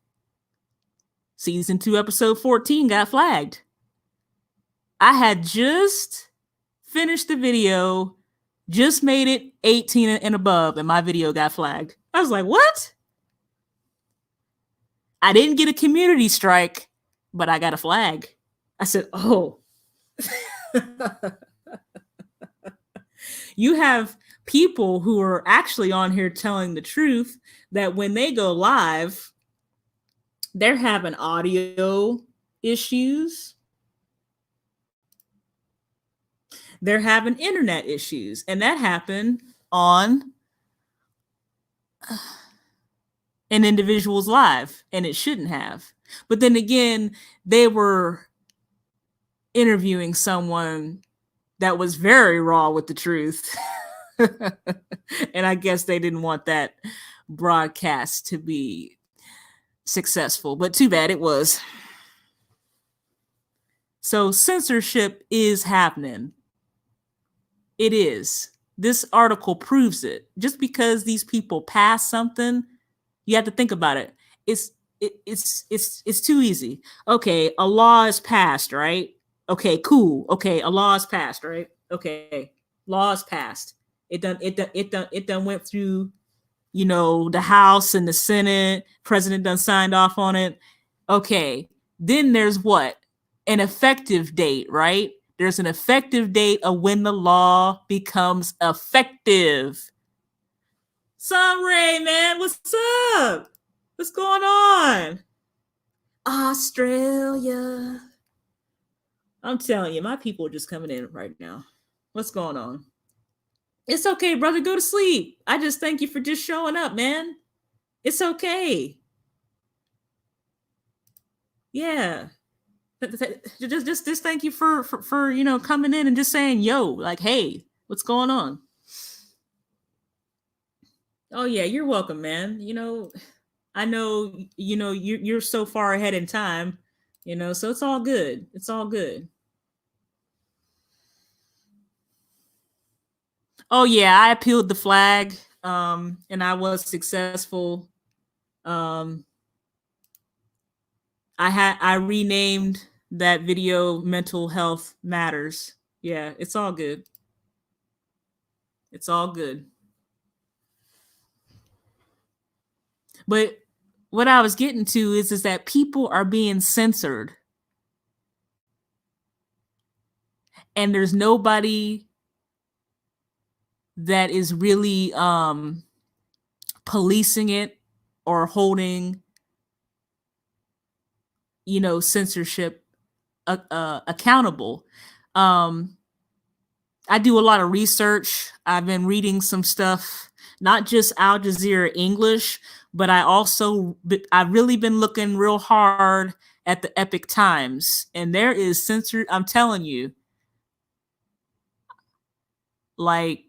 Season 2, episode 14 got flagged. I had just finished the video, just made it 18 and above, and my video got flagged. I was like, what? I didn't get a community strike, but I got a flag. I said, oh. You have people who are actually on here telling the truth that when they go live, they're having audio issues. They're having internet issues. And that happened on an individual's live, and it shouldn't have. But then again, they were interviewing someone that was very raw with the truth. And I guess they didn't want that broadcast to be successful, but too bad it was. So censorship is happening. It is. This article proves it. Just because these people pass something, you have to think about it. It's too easy. Okay, a law is passed, right? Okay, cool. Okay, a law is passed, right? Okay, law is passed. It done went through, the House and the Senate. President done signed off on it. Okay, then there's what? An effective date, right? There's an effective date of when the law becomes effective. Ray, man, what's up? What's going on? Australia. I'm telling you, my people are just coming in right now. What's going on? It's okay, brother. Go to sleep. I just thank you for just showing up, man. It's okay. Yeah. Just thank you for coming in and just saying, yo, like, hey, what's going on? Oh yeah, you're welcome, man. I know, you're so far ahead in time, so it's all good. It's all good. Oh yeah, I appealed the flag, and I was successful. I renamed that video Mental Health Matters. Yeah, it's all good. It's all good. But what I was getting to is that people are being censored. And there's nobody that is really policing it or holding, censorship accountable. I do a lot of research. I've been reading some stuff, not just Al Jazeera English, but I've really been looking real hard at the Epic Times, and there is censored. I'm telling you, like,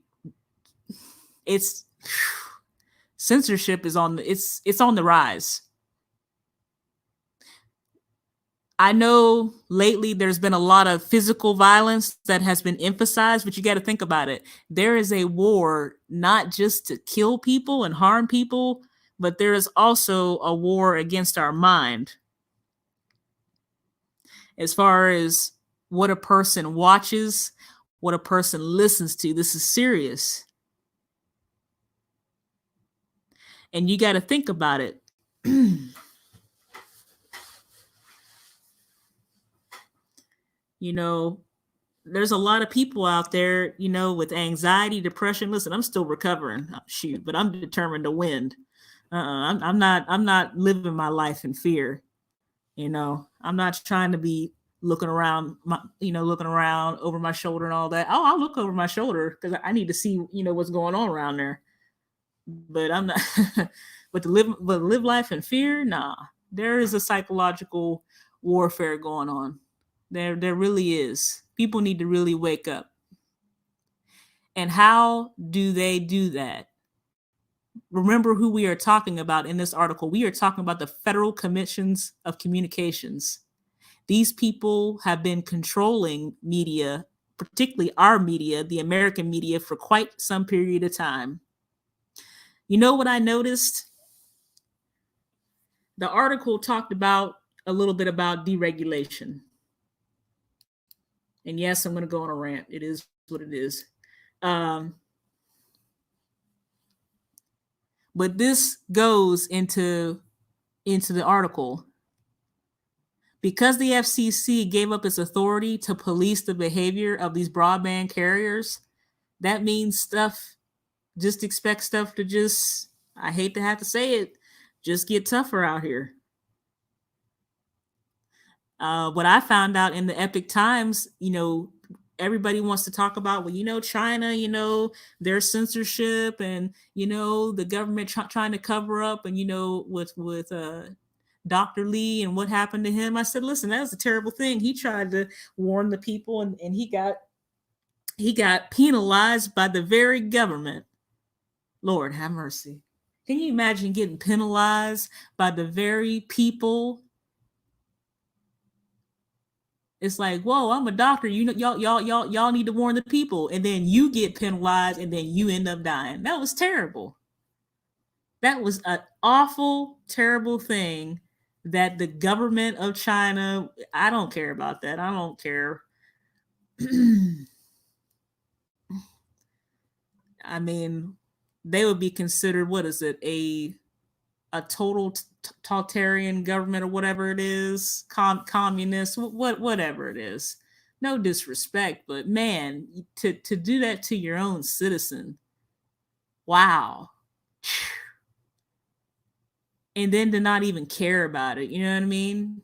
it's censorship is on it's on the rise. I know lately there's been a lot of physical violence that has been emphasized, but you got to think about it. There is a war not just to kill people and harm people, but there is also a war against our mind. As far as what a person watches, what a person listens to, this is serious. And you got to think about it. There's a lot of people out there, with anxiety, depression. Listen, I'm still recovering. Shoot, but I'm determined to win. I'm not living my life in fear. I'm not trying to be looking around over my shoulder and all that. Oh, I'll look over my shoulder because I need to see, what's going on around there. But I'm not, but live life in fear. Nah, there is a psychological warfare going on. There really is. People need to really wake up. And how do they do that? Remember who we are talking about in this article. We are talking about the Federal Commissions of Communications. These people have been controlling media, particularly our media, the American media, for quite some period of time. You know what I noticed? The article talked about a little bit about deregulation. And yes, I'm going to go on a rant. It is what it is. But this goes into the article. Because the FCC gave up its authority to police the behavior of these broadband carriers, that means expect stuff to I hate to have to say it, just get tougher out here. What I found out in the Epic Times, everybody wants to talk about, well, China, their censorship and, the government trying to cover up and, with Dr. Lee and what happened to him. I said, listen, that was a terrible thing. He tried to warn the people and he got penalized by the very government. Lord have mercy. Can you imagine getting penalized by the very people? It's like, whoa, I'm a doctor. Y'all need to warn the people, and then you get penalized, and then you end up dying. That was terrible. That was an awful, terrible thing that the government of China. I don't care about that. I don't care. I mean, they would be considered, what is it, a total totalitarian government or whatever it is, communist, whatever it is. No disrespect, but man, to do that to your own citizen, wow. And then to not even care about it, you know what I mean?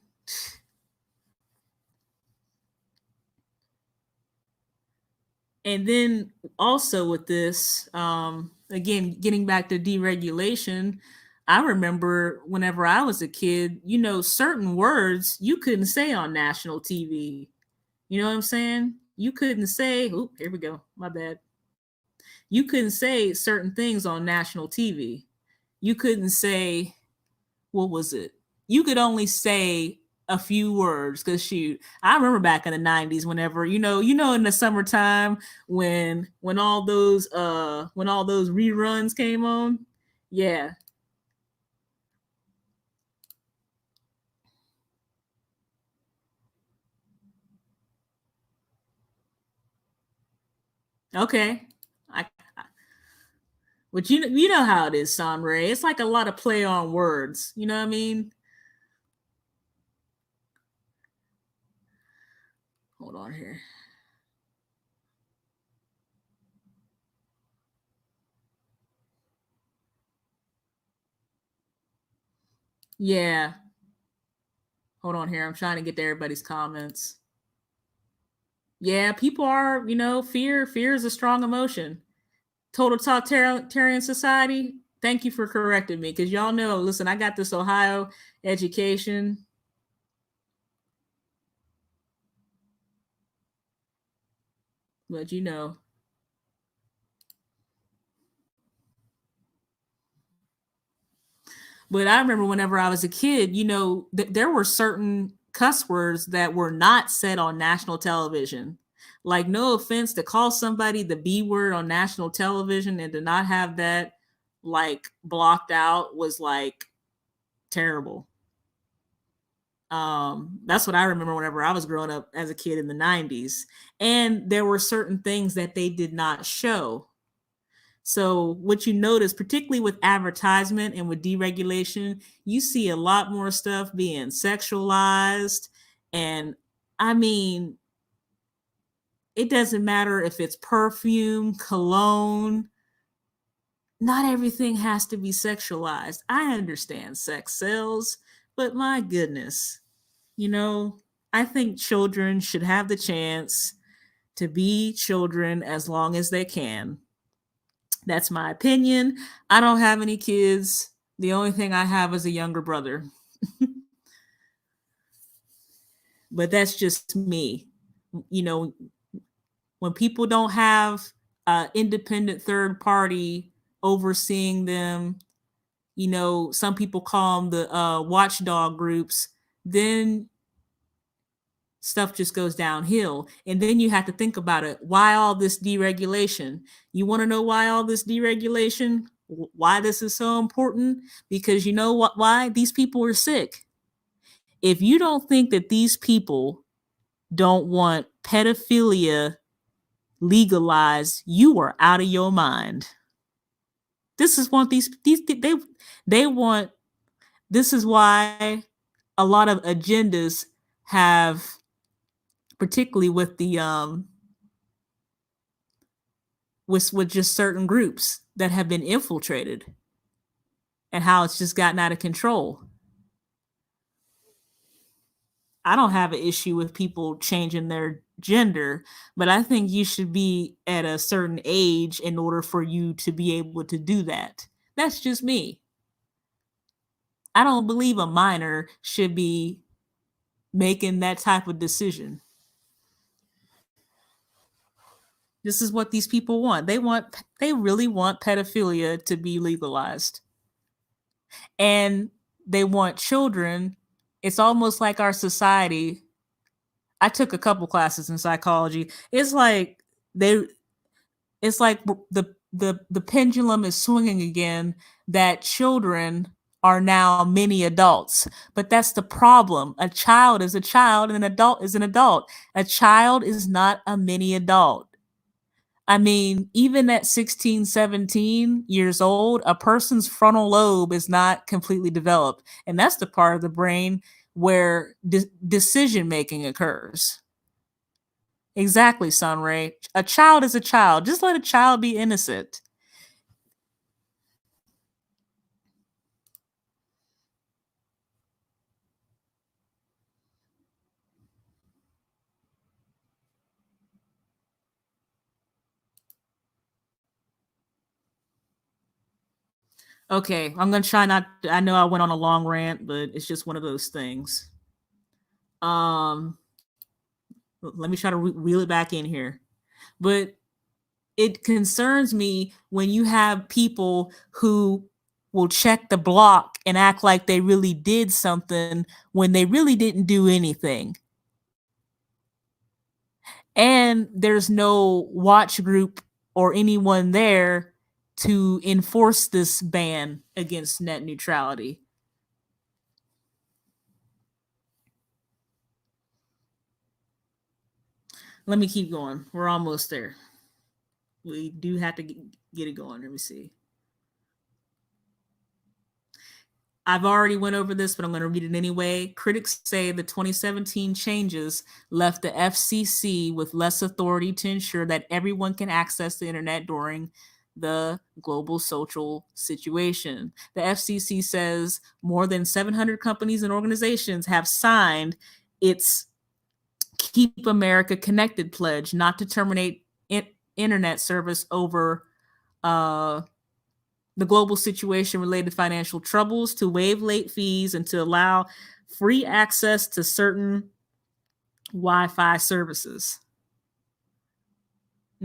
And then also with this, again, getting back to deregulation, I remember whenever I was a kid, certain words you couldn't say on national TV. You know what I'm saying? You couldn't say, oh, here we go, my bad. You couldn't say certain things on national TV. You couldn't say, what was it? You could only say a few words because shoot, I remember back in the 90s whenever in the summertime when all those reruns came on. Yeah. Okay. But you know how it is, Samray. It's like a lot of play on words. You know what I mean? Hold on here. Yeah. Hold on here. I'm trying to get to everybody's comments. Yeah, people are, fear is a strong emotion. Total totalitarian society. Thank you for correcting me because y'all know, listen, I got this Ohio education. But But I remember whenever I was a kid, there were certain cuss words that were not said on national television. Like, no offense, to call somebody the B word on national television and to not have that like blocked out was like terrible. That's what I remember whenever I was growing up as a kid in the 90s. And there were certain things that they did not show. So what you notice, particularly with advertisement and with deregulation, you see a lot more stuff being sexualized. And I mean, it doesn't matter if it's perfume, cologne. Not everything has to be sexualized. I understand sex sells, but my goodness, I think children should have the chance to be children as long as they can. That's my opinion. I don't have any kids. The only thing I have is a younger brother. But that's just me. When people don't have an independent third party overseeing them, some people call them the watchdog groups, then stuff just goes downhill. And then you have to think about it. Why all this deregulation? You want to know why all this deregulation? Why this is so important? Because you know what? Why? These people are sick. if you don't think that these people don't want pedophilia legalized, you are out of your mind. This is what they want. This is why a lot of agendas have, particularly with the with just certain groups that have been infiltrated, and how it's just gotten out of control. I don't have an issue with people changing their gender, but I think you should be at a certain age in order for you to be able to do that. That's just me. I don't believe a minor should be making that type of decision. This is what these people want. They really want pedophilia to be legalized. And they want children. It's almost like our society. I took a couple classes in psychology. It's like the pendulum is swinging again, that children are now mini adults. But that's the problem. A child is a child and an adult is an adult. A child is not a mini adult. I mean, even at 16, 17 years old, a person's frontal lobe is not completely developed. And that's the part of the brain where decision making occurs. Exactly, Sunray. A child is a child. Just let a child be innocent. Okay, I'm gonna try not. I know I went on a long rant, but it's just one of those things. Let me try to reel it back in here. But it concerns me when you have people who will check the block and act like they really did something when they really didn't do anything. And there's no watch group or anyone there to enforce this ban against net neutrality. Let me keep going. We're almost there. We do have to get it going. Let me see. I've already went over this, but I'm going to read it anyway. Critics say the 2017 changes left the FCC with less authority to ensure that everyone can access the internet during the global social situation. The FCC says more than 700 companies and organizations have signed its Keep America Connected pledge not to terminate internet service over the global situation related to financial troubles, to waive late fees, and to allow free access to certain Wi-Fi services.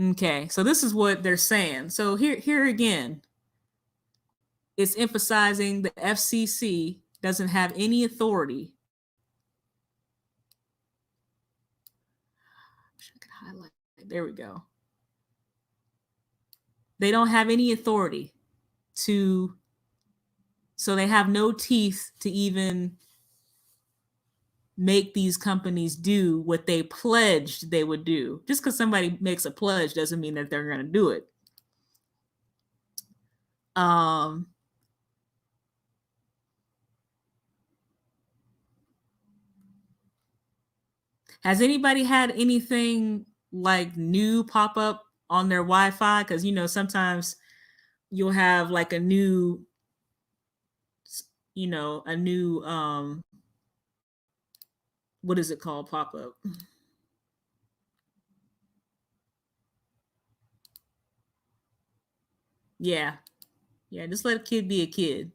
Okay, so this is what they're saying. So here again, it's emphasizing the FCC doesn't have any authority. There we go. They don't have any authority to, so they have no teeth to even make these companies do what they pledged they would do. Just because somebody makes a pledge doesn't mean that they're going to do it. Has anybody had anything like new pop up on their Wi-Fi? Because, you know, sometimes you'll have like a new, what is it called? Pop up. Yeah. Yeah. Just let a kid be a kid.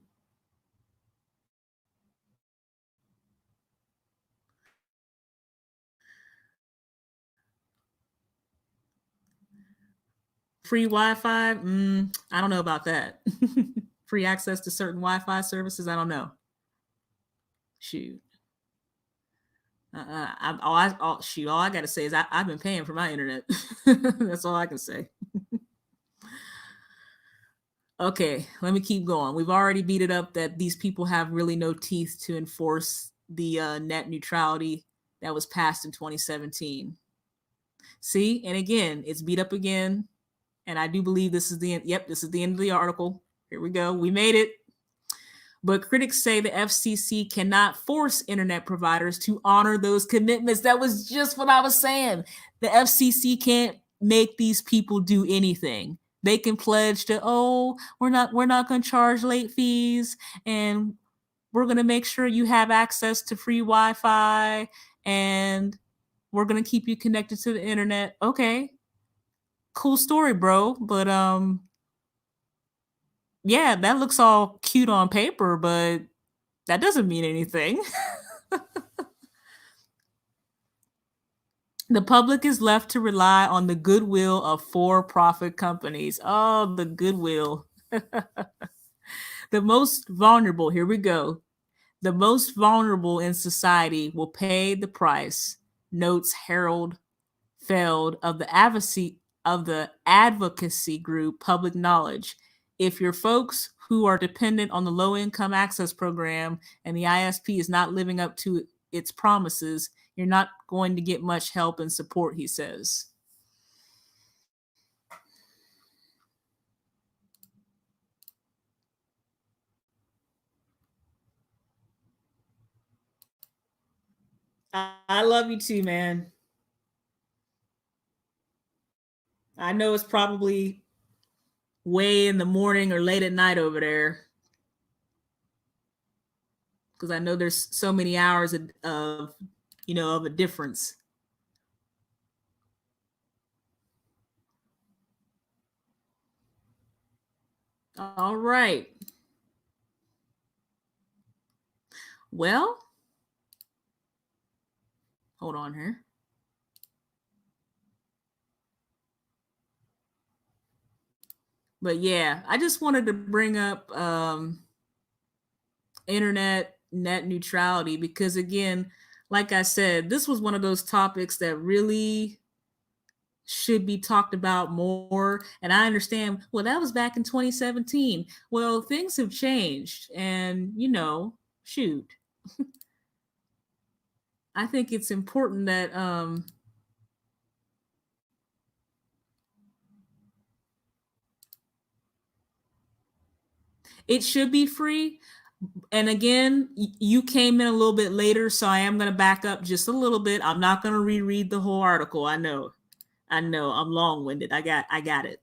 Free Wi-Fi? I don't know about that. Free access to certain Wi-Fi services? I don't know. Shoot. All I got to say is I've been paying for my internet. That's all I can say. Okay, let me keep going. We've already beat it up that these people have really no teeth to enforce the net neutrality that was passed in 2017. See, and again, it's beat up again. And I do believe this is the end. Yep, this is the end of the article. Here we go. We made it. But critics say the FCC cannot force internet providers to honor those commitments. That was just what I was saying. The FCC can't make these people do anything. They can pledge to, oh, we're not going to charge late fees, and we're going to make sure you have access to free Wi-Fi, and we're going to keep you connected to the internet. Okay. Cool story, bro. But yeah, that looks all cute on paper, but that doesn't mean anything. The public is left to rely on the goodwill of for-profit companies. Oh, the goodwill. The most vulnerable, here we go. The most vulnerable in society will pay the price, notes Harold Feld of the advocacy group Public Knowledge. If your folks who are dependent on the low-income access program and the ISP is not living up to its promises, you're not going to get much help and support, he says. I love you too, man. I know it's probably way in the morning or late at night over there, because I know there's so many hours of of a difference. All right. Well, hold on here. But yeah, I just wanted to bring up internet net neutrality because, again, like I said, this was one of those topics that really should be talked about more. And I understand, well, that was back in 2017. Well, things have changed, and shoot. I think it's important that it should be free. And again, you came in a little bit later, so I am going to back up just a little bit. I'm not going to reread the whole article. I know I'm long-winded. I got it.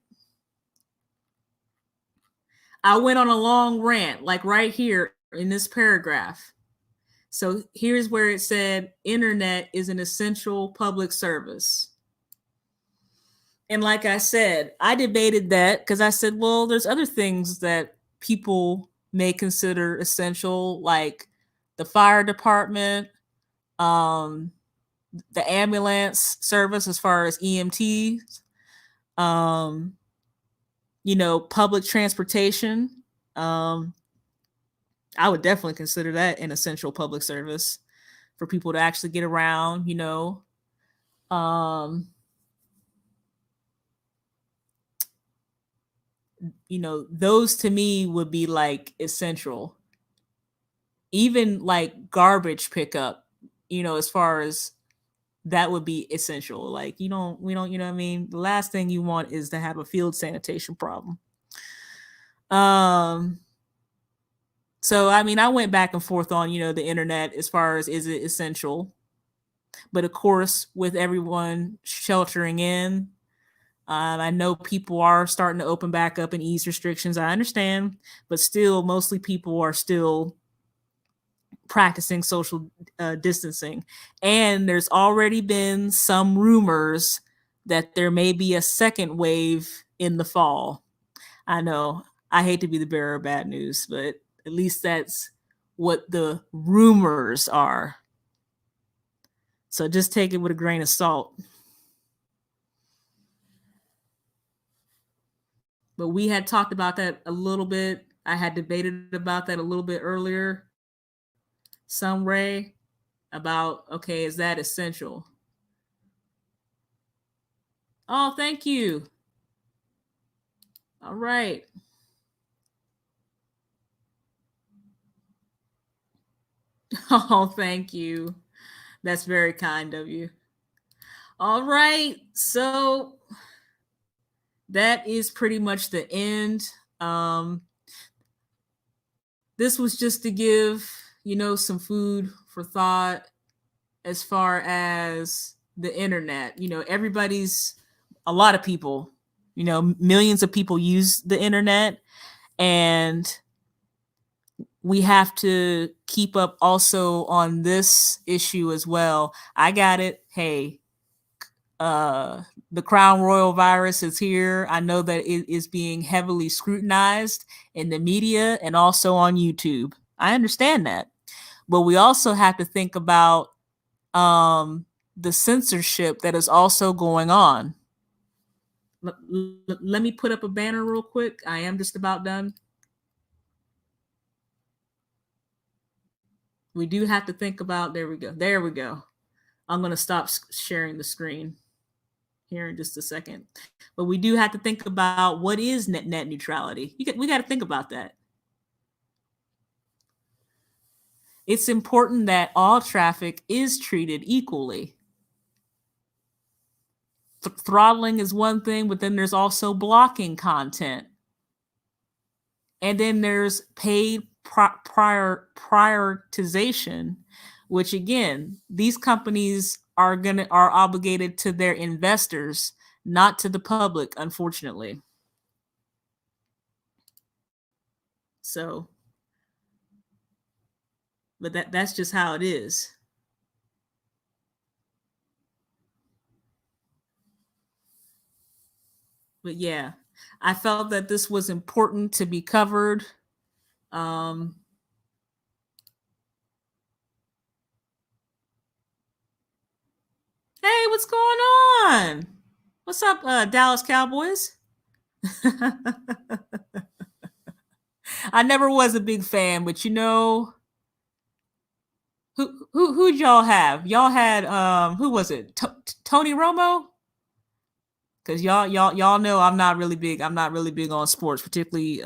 I went on a long rant, like right here in this paragraph. So here's where it said, internet is an essential public service. And like I said, I debated that because I said, well, there's other things that people may consider essential, like the fire department, the ambulance service as far as EMTs, public transportation. I would definitely consider that an essential public service for people to actually get around, those to me would be like essential. Even like garbage pickup, as far as that would be essential. Like we don't, you know what I mean? The last thing you want is to have a field sanitation problem. So, I mean, I went back and forth on, the internet as far as is it essential? But of course, with everyone sheltering in, I know people are starting to open back up and ease restrictions. I understand, but still, mostly people are still practicing social distancing. And there's already been some rumors that there may be a second wave in the fall. I know I hate to be the bearer of bad news, but at least that's what the rumors are. So just take it with a grain of salt. But we had talked about that a little bit. I had debated about that a little bit earlier. Some Ray about, okay, is that essential? Oh, thank you. All right. Oh, thank you. That's very kind of you. All right. So that is pretty much the end. Um, this was just to give, some food for thought as far as the internet. A lot of people, millions of people use the internet, and we have to keep up also on this issue as well. I got it. Hey, the Crown Royal virus is here. I know that it is being heavily scrutinized in the media and also on YouTube. I understand that. But we also have to think about the censorship that is also going on. Let me put up a banner real quick. I am just about done. We do have to think about, there we go. There we go. I'm going to stop sharing the screen here in just a second. But we do have to think about what is net neutrality. We got to think about that. It's important that all traffic is treated equally. Throttling is one thing, but then there's also blocking content. And then there's paid prioritization, which again, these companies are obligated to their investors, not to the public, unfortunately. So, but that's just how it is. But yeah, I felt that this was important to be covered. Hey, what's going on? What's up, Dallas Cowboys? I never was a big fan, but who'd y'all have? Y'all had who was it? Tony Romo? Because y'all know I'm not really big on sports, particularly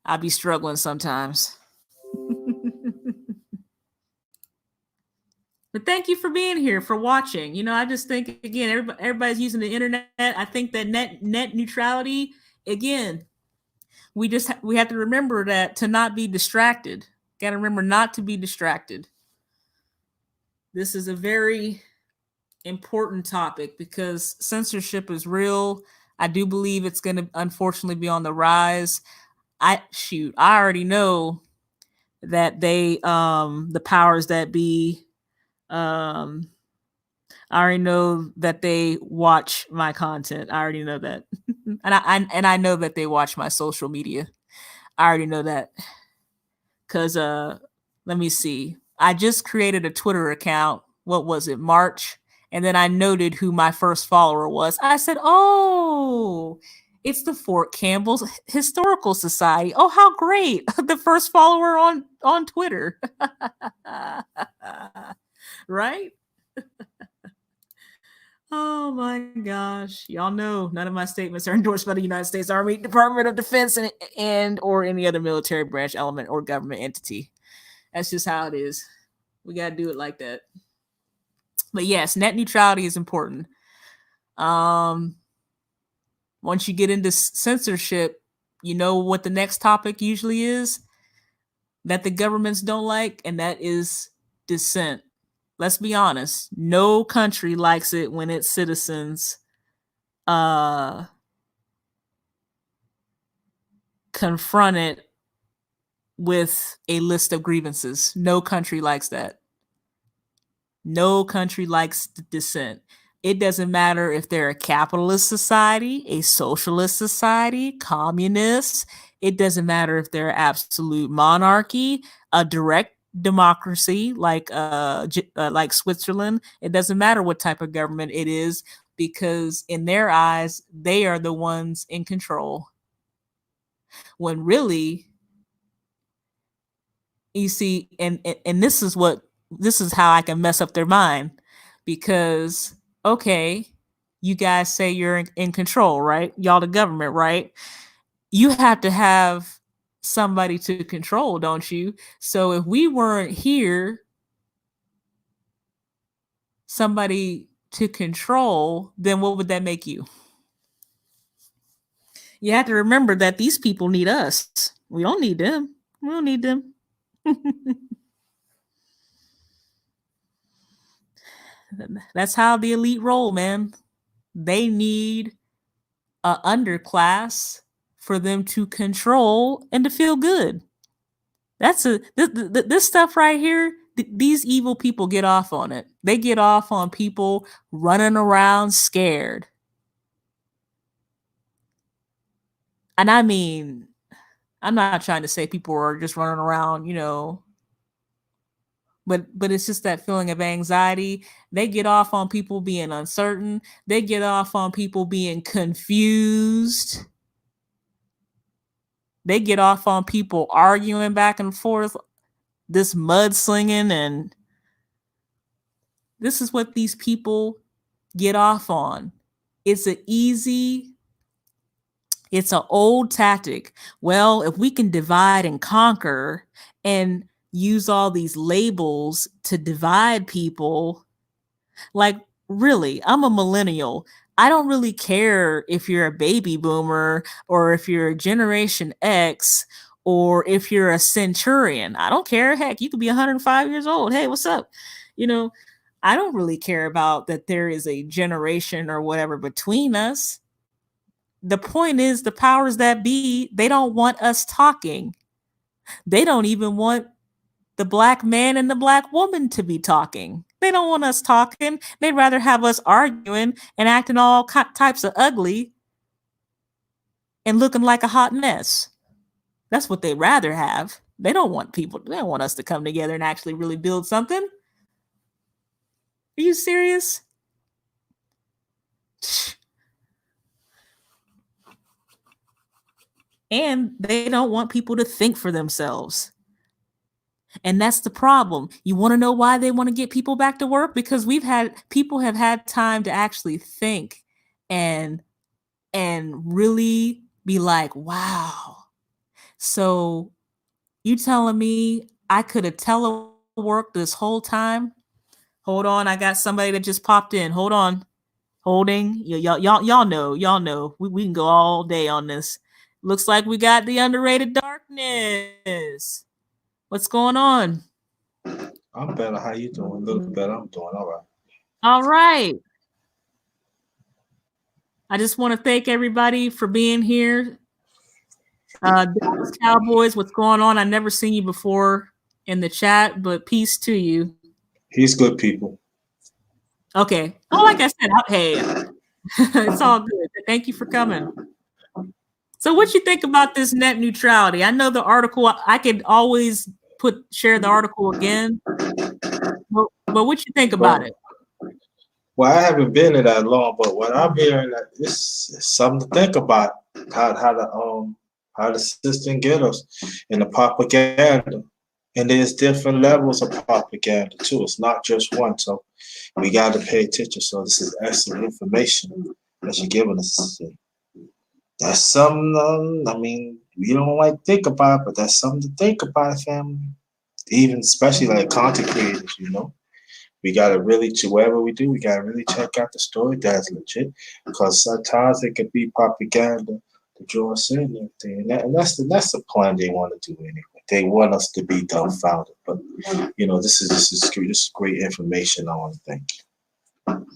I be struggling sometimes. But thank you for being here, for watching. I just think, again, everybody's using the internet. I think that net neutrality, again, we have to remember that to not be distracted. Got to remember not to be distracted. This is a very important topic because censorship is real. I do believe it's going to unfortunately be on the rise. I already know that they the powers that be I already know that they watch my content. I already know that. and I know that they watch my social media. I already know that. Cuz let me see. I just created a Twitter account. What was it? March. And then I noted who my first follower was. I said, "Oh, it's the Fort Campbell's Historical Society. Oh, how great. The first follower on Twitter." Right? Oh my gosh. Y'all know none of my statements are endorsed by the United States Army, Department of Defense, and or any other military branch, element, or government entity. That's just how it is. We got to do it like that. But yes, net neutrality is important. Once you get into censorship, you know what the next topic usually is? That the governments don't like, and that is dissent. Let's be honest. No country likes it when its citizens confront it with a list of grievances. No country likes that. No country likes dissent. It doesn't matter if they're a capitalist society, a socialist society, communist. It doesn't matter if they're absolute monarchy, a direct democracy like Switzerland. It doesn't matter what type of government it is, because in their eyes, they are the ones in control. When really, you see, and this is how I can mess up their mind, because okay, you guys say you're in control, right? Y'all the government, right? You have to have somebody to control, don't you? So if we weren't here, somebody to control, then what would that make you? You have to remember that these people need us. We don't need them. We don't need them. That's how the elite roll, man. They need a underclass for them to control and to feel good. That's this stuff right here. These evil people get off on it. They get off on people running around scared. And I mean, I'm not trying to say people are just running around, but it's just that feeling of anxiety. They get off on people being uncertain. They get off on people being confused. They get off on people arguing back and forth, this mudslinging, and this is what these people get off on. It's an old tactic. Well, if we can divide and conquer and use all these labels to divide people, like, really, I'm a millennial. I don't really care if you're a baby boomer or if you're a Generation X or if you're a centurion. I don't care. Heck, you could be 105 years old. Hey, what's up? I don't really care about that there is a generation or whatever between us. The point is, the powers that be, they don't want us talking. They don't even want the black man and the black woman to be talking. They don't want us talking. They'd rather have us arguing and acting all types of ugly and looking like a hot mess. That's what they'd rather have. They don't want us to come together and actually really build something. Are you serious? And they don't want people to think for themselves. And that's the problem. You want to know why they want to get people back to work? Because people have had time to actually think and really be like, wow. So you telling me I could have teleworked this whole time? Hold on, I got somebody that just popped in. Hold on. Holding. Y'all know. We can go all day on this. Looks like we got the underrated darkness. What's going on? I'm better. How you doing? A little bit better. I'm doing all right. All right. I just want to thank everybody for being here. Dallas Cowboys, what's going on? I've never seen you before in the chat, but peace to you. He's good people. Okay. Oh, like I said, hey, it's all good. Thank you for coming. So what you think about this net neutrality? I know the article, I could always share the article again, but what you think about it? Well, I haven't been in that long, but what I'm hearing, it's something to think about. How the system get us and the propaganda, and there's different levels of propaganda too. It's not just one, so we got to pay attention. So this is excellent information that you're giving us. That's something. I mean, we don't like to think about, but that's something to think about, family. Even especially like content creators, we gotta really, whatever we do, we gotta really check out the story that's legit, because sometimes it could be propaganda to draw us in and everything, and that's the plan they want to do anyway. They want us to be dumbfounded, but this is great information. I want to thank you.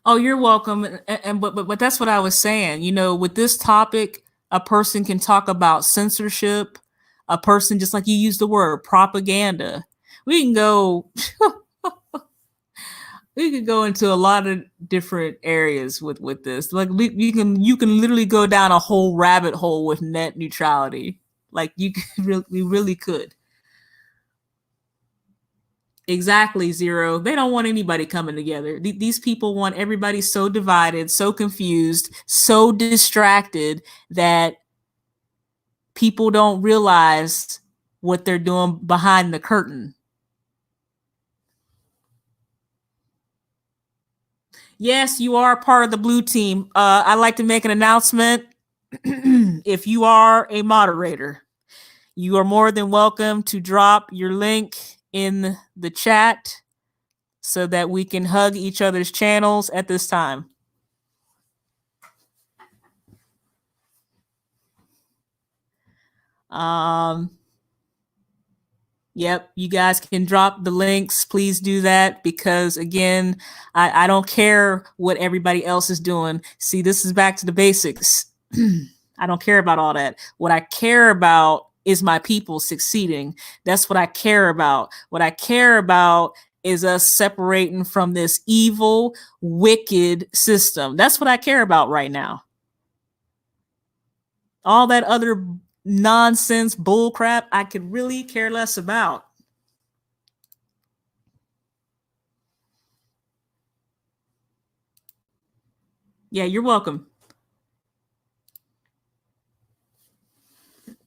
Oh, you're welcome. But that's what I was saying. With this topic, a person can talk about censorship. A person, just like you used the word propaganda. We can go. We could go into a lot of different areas with this. Like you can literally go down a whole rabbit hole with net neutrality. Like we really could. Exactly, Zero. They don't want anybody coming together. These people want everybody so divided, so confused, so distracted that people don't realize what they're doing behind the curtain. Yes, you are part of the blue team. I'd like to make an announcement. if you are a moderator, you are more than welcome to drop your link in the chat so that we can hug each other's channels at this time. Yep, you guys can drop the links. Please do that because, again, I don't care what everybody else is doing. See, this is back to the basics. I don't care about all that. What I care about is my people succeeding. That's what I care about. What I care about is us separating from this evil, wicked system. That's what I care about right now. All that other nonsense bull crap I could really care less about. Yeah, you're welcome.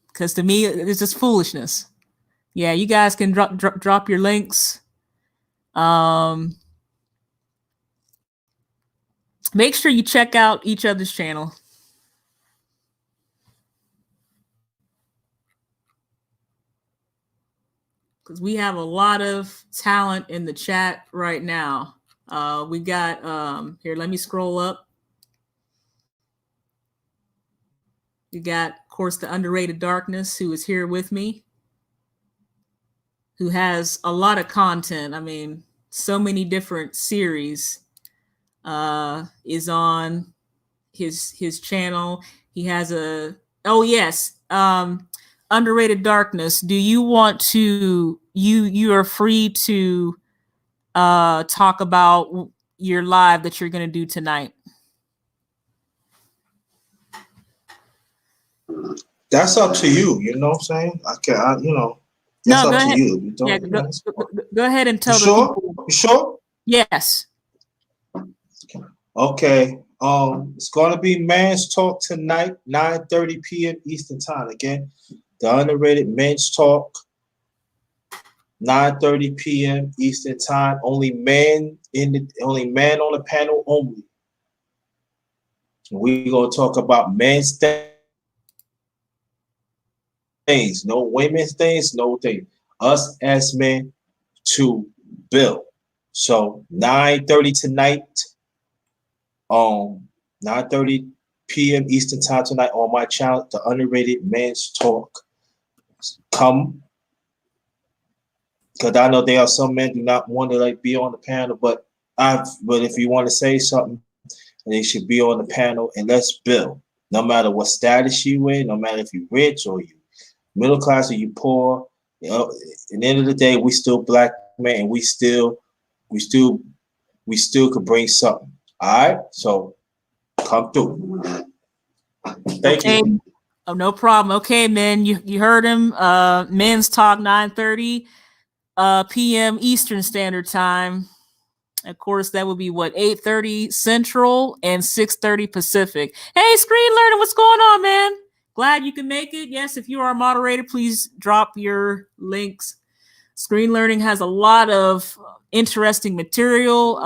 Because to me, it's just foolishness. Yeah, you guys can drop your links. Make sure you check out each other's channel. Because we have a lot of talent in the chat right now. We got, here, let me scroll up. You got, of course, the Underrated Darkness, who is here with me, who has a lot of content. I mean, so many different series is on his channel. He has a, oh yes, Underrated Darkness. Do you want to, you are free to talk about your live that you're going to do tonight? That's up to you. You know what I'm saying? You know, that's no, up to ahead. you. You Yeah, go ahead and tell you the sure? people. You sure? Yes. Okay. It's gonna be Men's Talk tonight, 9:30 p.m. Eastern Time. Again, the Underrated Men's Talk, 9:30 p.m. Eastern Time. Only men on the panel only. We gonna talk about men's things, no women's things, no thing. Us as men to build. So 9:30 tonight. 9:30 p.m. Eastern Time tonight on my channel, the Underrated Men's Talk. Come, because I know there are some men do not want to like be on the panel, but if you want to say something, they should be on the panel and let's build. No matter what status you in, no matter if you're rich or you middle class or you poor, you know, at the end of the day, we still black men and we still could bring something. All right, so come through. Thank you. Oh, no problem. Okay, man. You heard him. Men's Talk, 9:30 p.m. Eastern Standard Time. Of course, that would be what, 8:30 Central and 6:30 Pacific. Hey, Screen Learning, what's going on, man? Glad you can make it. Yes, if you are a moderator, please drop your links. Screen Learning has a lot of interesting material.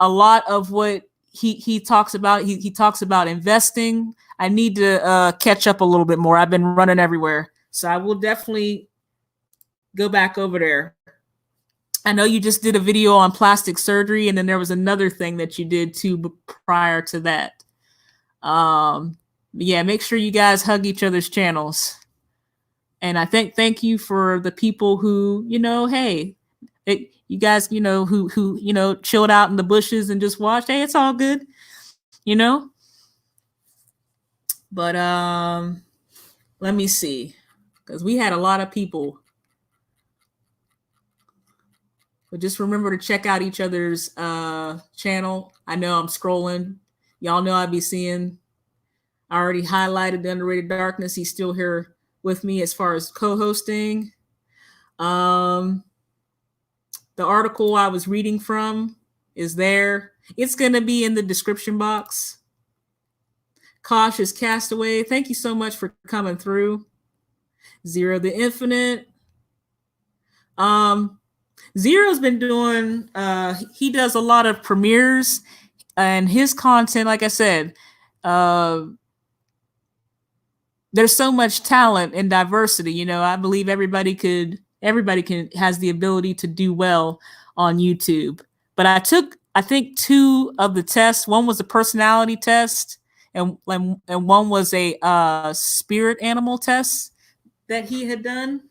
A lot of what he talks about, he talks about investing. I need to catch up a little bit more. I've been running everywhere. So I will definitely go back over there. I know you just did a video on plastic surgery, and then there was another thing that you did too prior to that. Yeah, make sure you guys hug each other's channels. And I thank you for the people who, you know, hey, you guys, you know, who, you know, chilled out in the bushes and just watched. Hey, it's all good, you know. But let me see, because we had a lot of people. But just remember to check out each other's channel. I know I'm scrolling. Y'all know I'd be seeing. I already highlighted the Underrated Darkness. He's still here with me as far as co-hosting. The article I was reading from is there. It's going to be in the description box. Cautious Castaway, thank you so much for coming through. Zero the Infinite. Zero's been doing, he does a lot of premieres, and his content, like I said, there's so much talent and diversity. You know, I believe everybody has the ability to do well on YouTube. But I think 2 of the tests. One was a personality test, and one was a spirit animal test that he had done.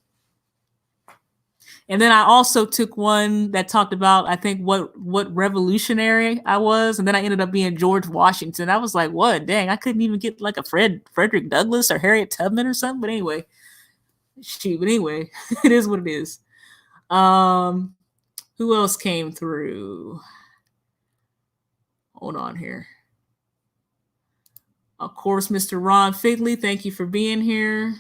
And then I also took one that talked about, I think, what revolutionary I was. And then I ended up being George Washington. I was like, what? Dang, I couldn't even get like a Frederick Douglass or Harriet Tubman or something. But anyway, it is what it is. Who else came through? Hold on here. Of course, Mr. Ron Figley, thank you for being here.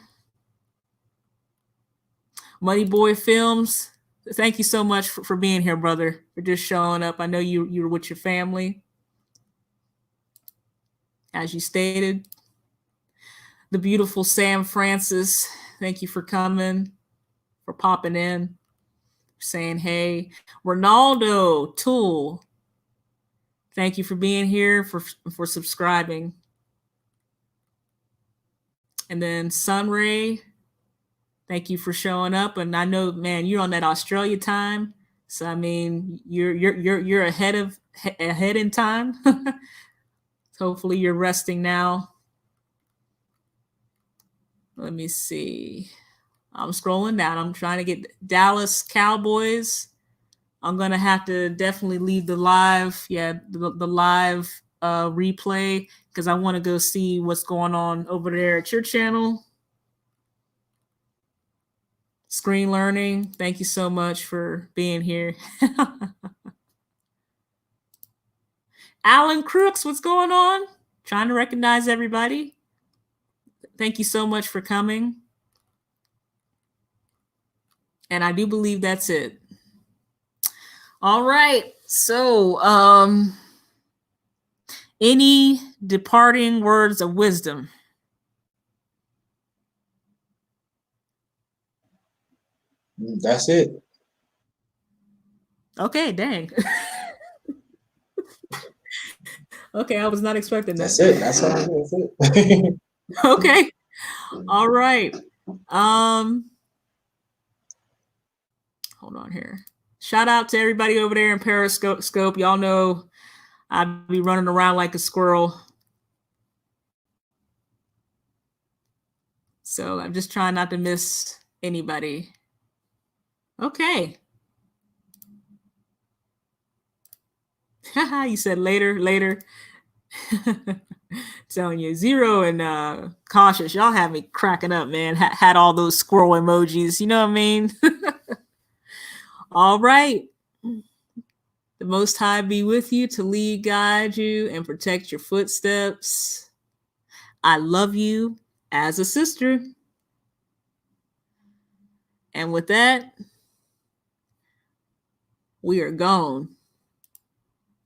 MoneyBoyfilmz, thank you so much for being here, brother, for just showing up. I know you were with your family, as you stated. The beautiful Sam Francis, thank you for coming, for popping in, saying hey. Ronaldo Tool, thank you for being here, for subscribing. And then Sunray, thank you for showing up. And I know, man, you're on that Australia time, so I mean, you're ahead in time. Hopefully, you're resting now. Let me see. I'm scrolling down. I'm trying to get Dallas Cowboys. I'm gonna have to definitely leave the live, the live replay, because I want to go see what's going on over there at your channel. Screen Learning, thank you so much for being here. Alan Crooks, what's going on? Trying to recognize everybody. Thank you so much for coming. And I do believe that's it. All right. So, any departing words of wisdom? That's it. Okay, dang. Okay, I was not expecting that. That's it. That's all. That's it. Okay. All right. Hold on here. Shout out to everybody over there in Periscope. Y'all know I'd be running around like a squirrel. So I'm just trying not to miss anybody. Okay. You said later. Telling you, Zero and Cautious, y'all have me cracking up, man. Had all those squirrel emojis, you know what I mean? All right. The Most High be with you to lead, guide you, and protect your footsteps. I love you as a sister. And with that, we are gone.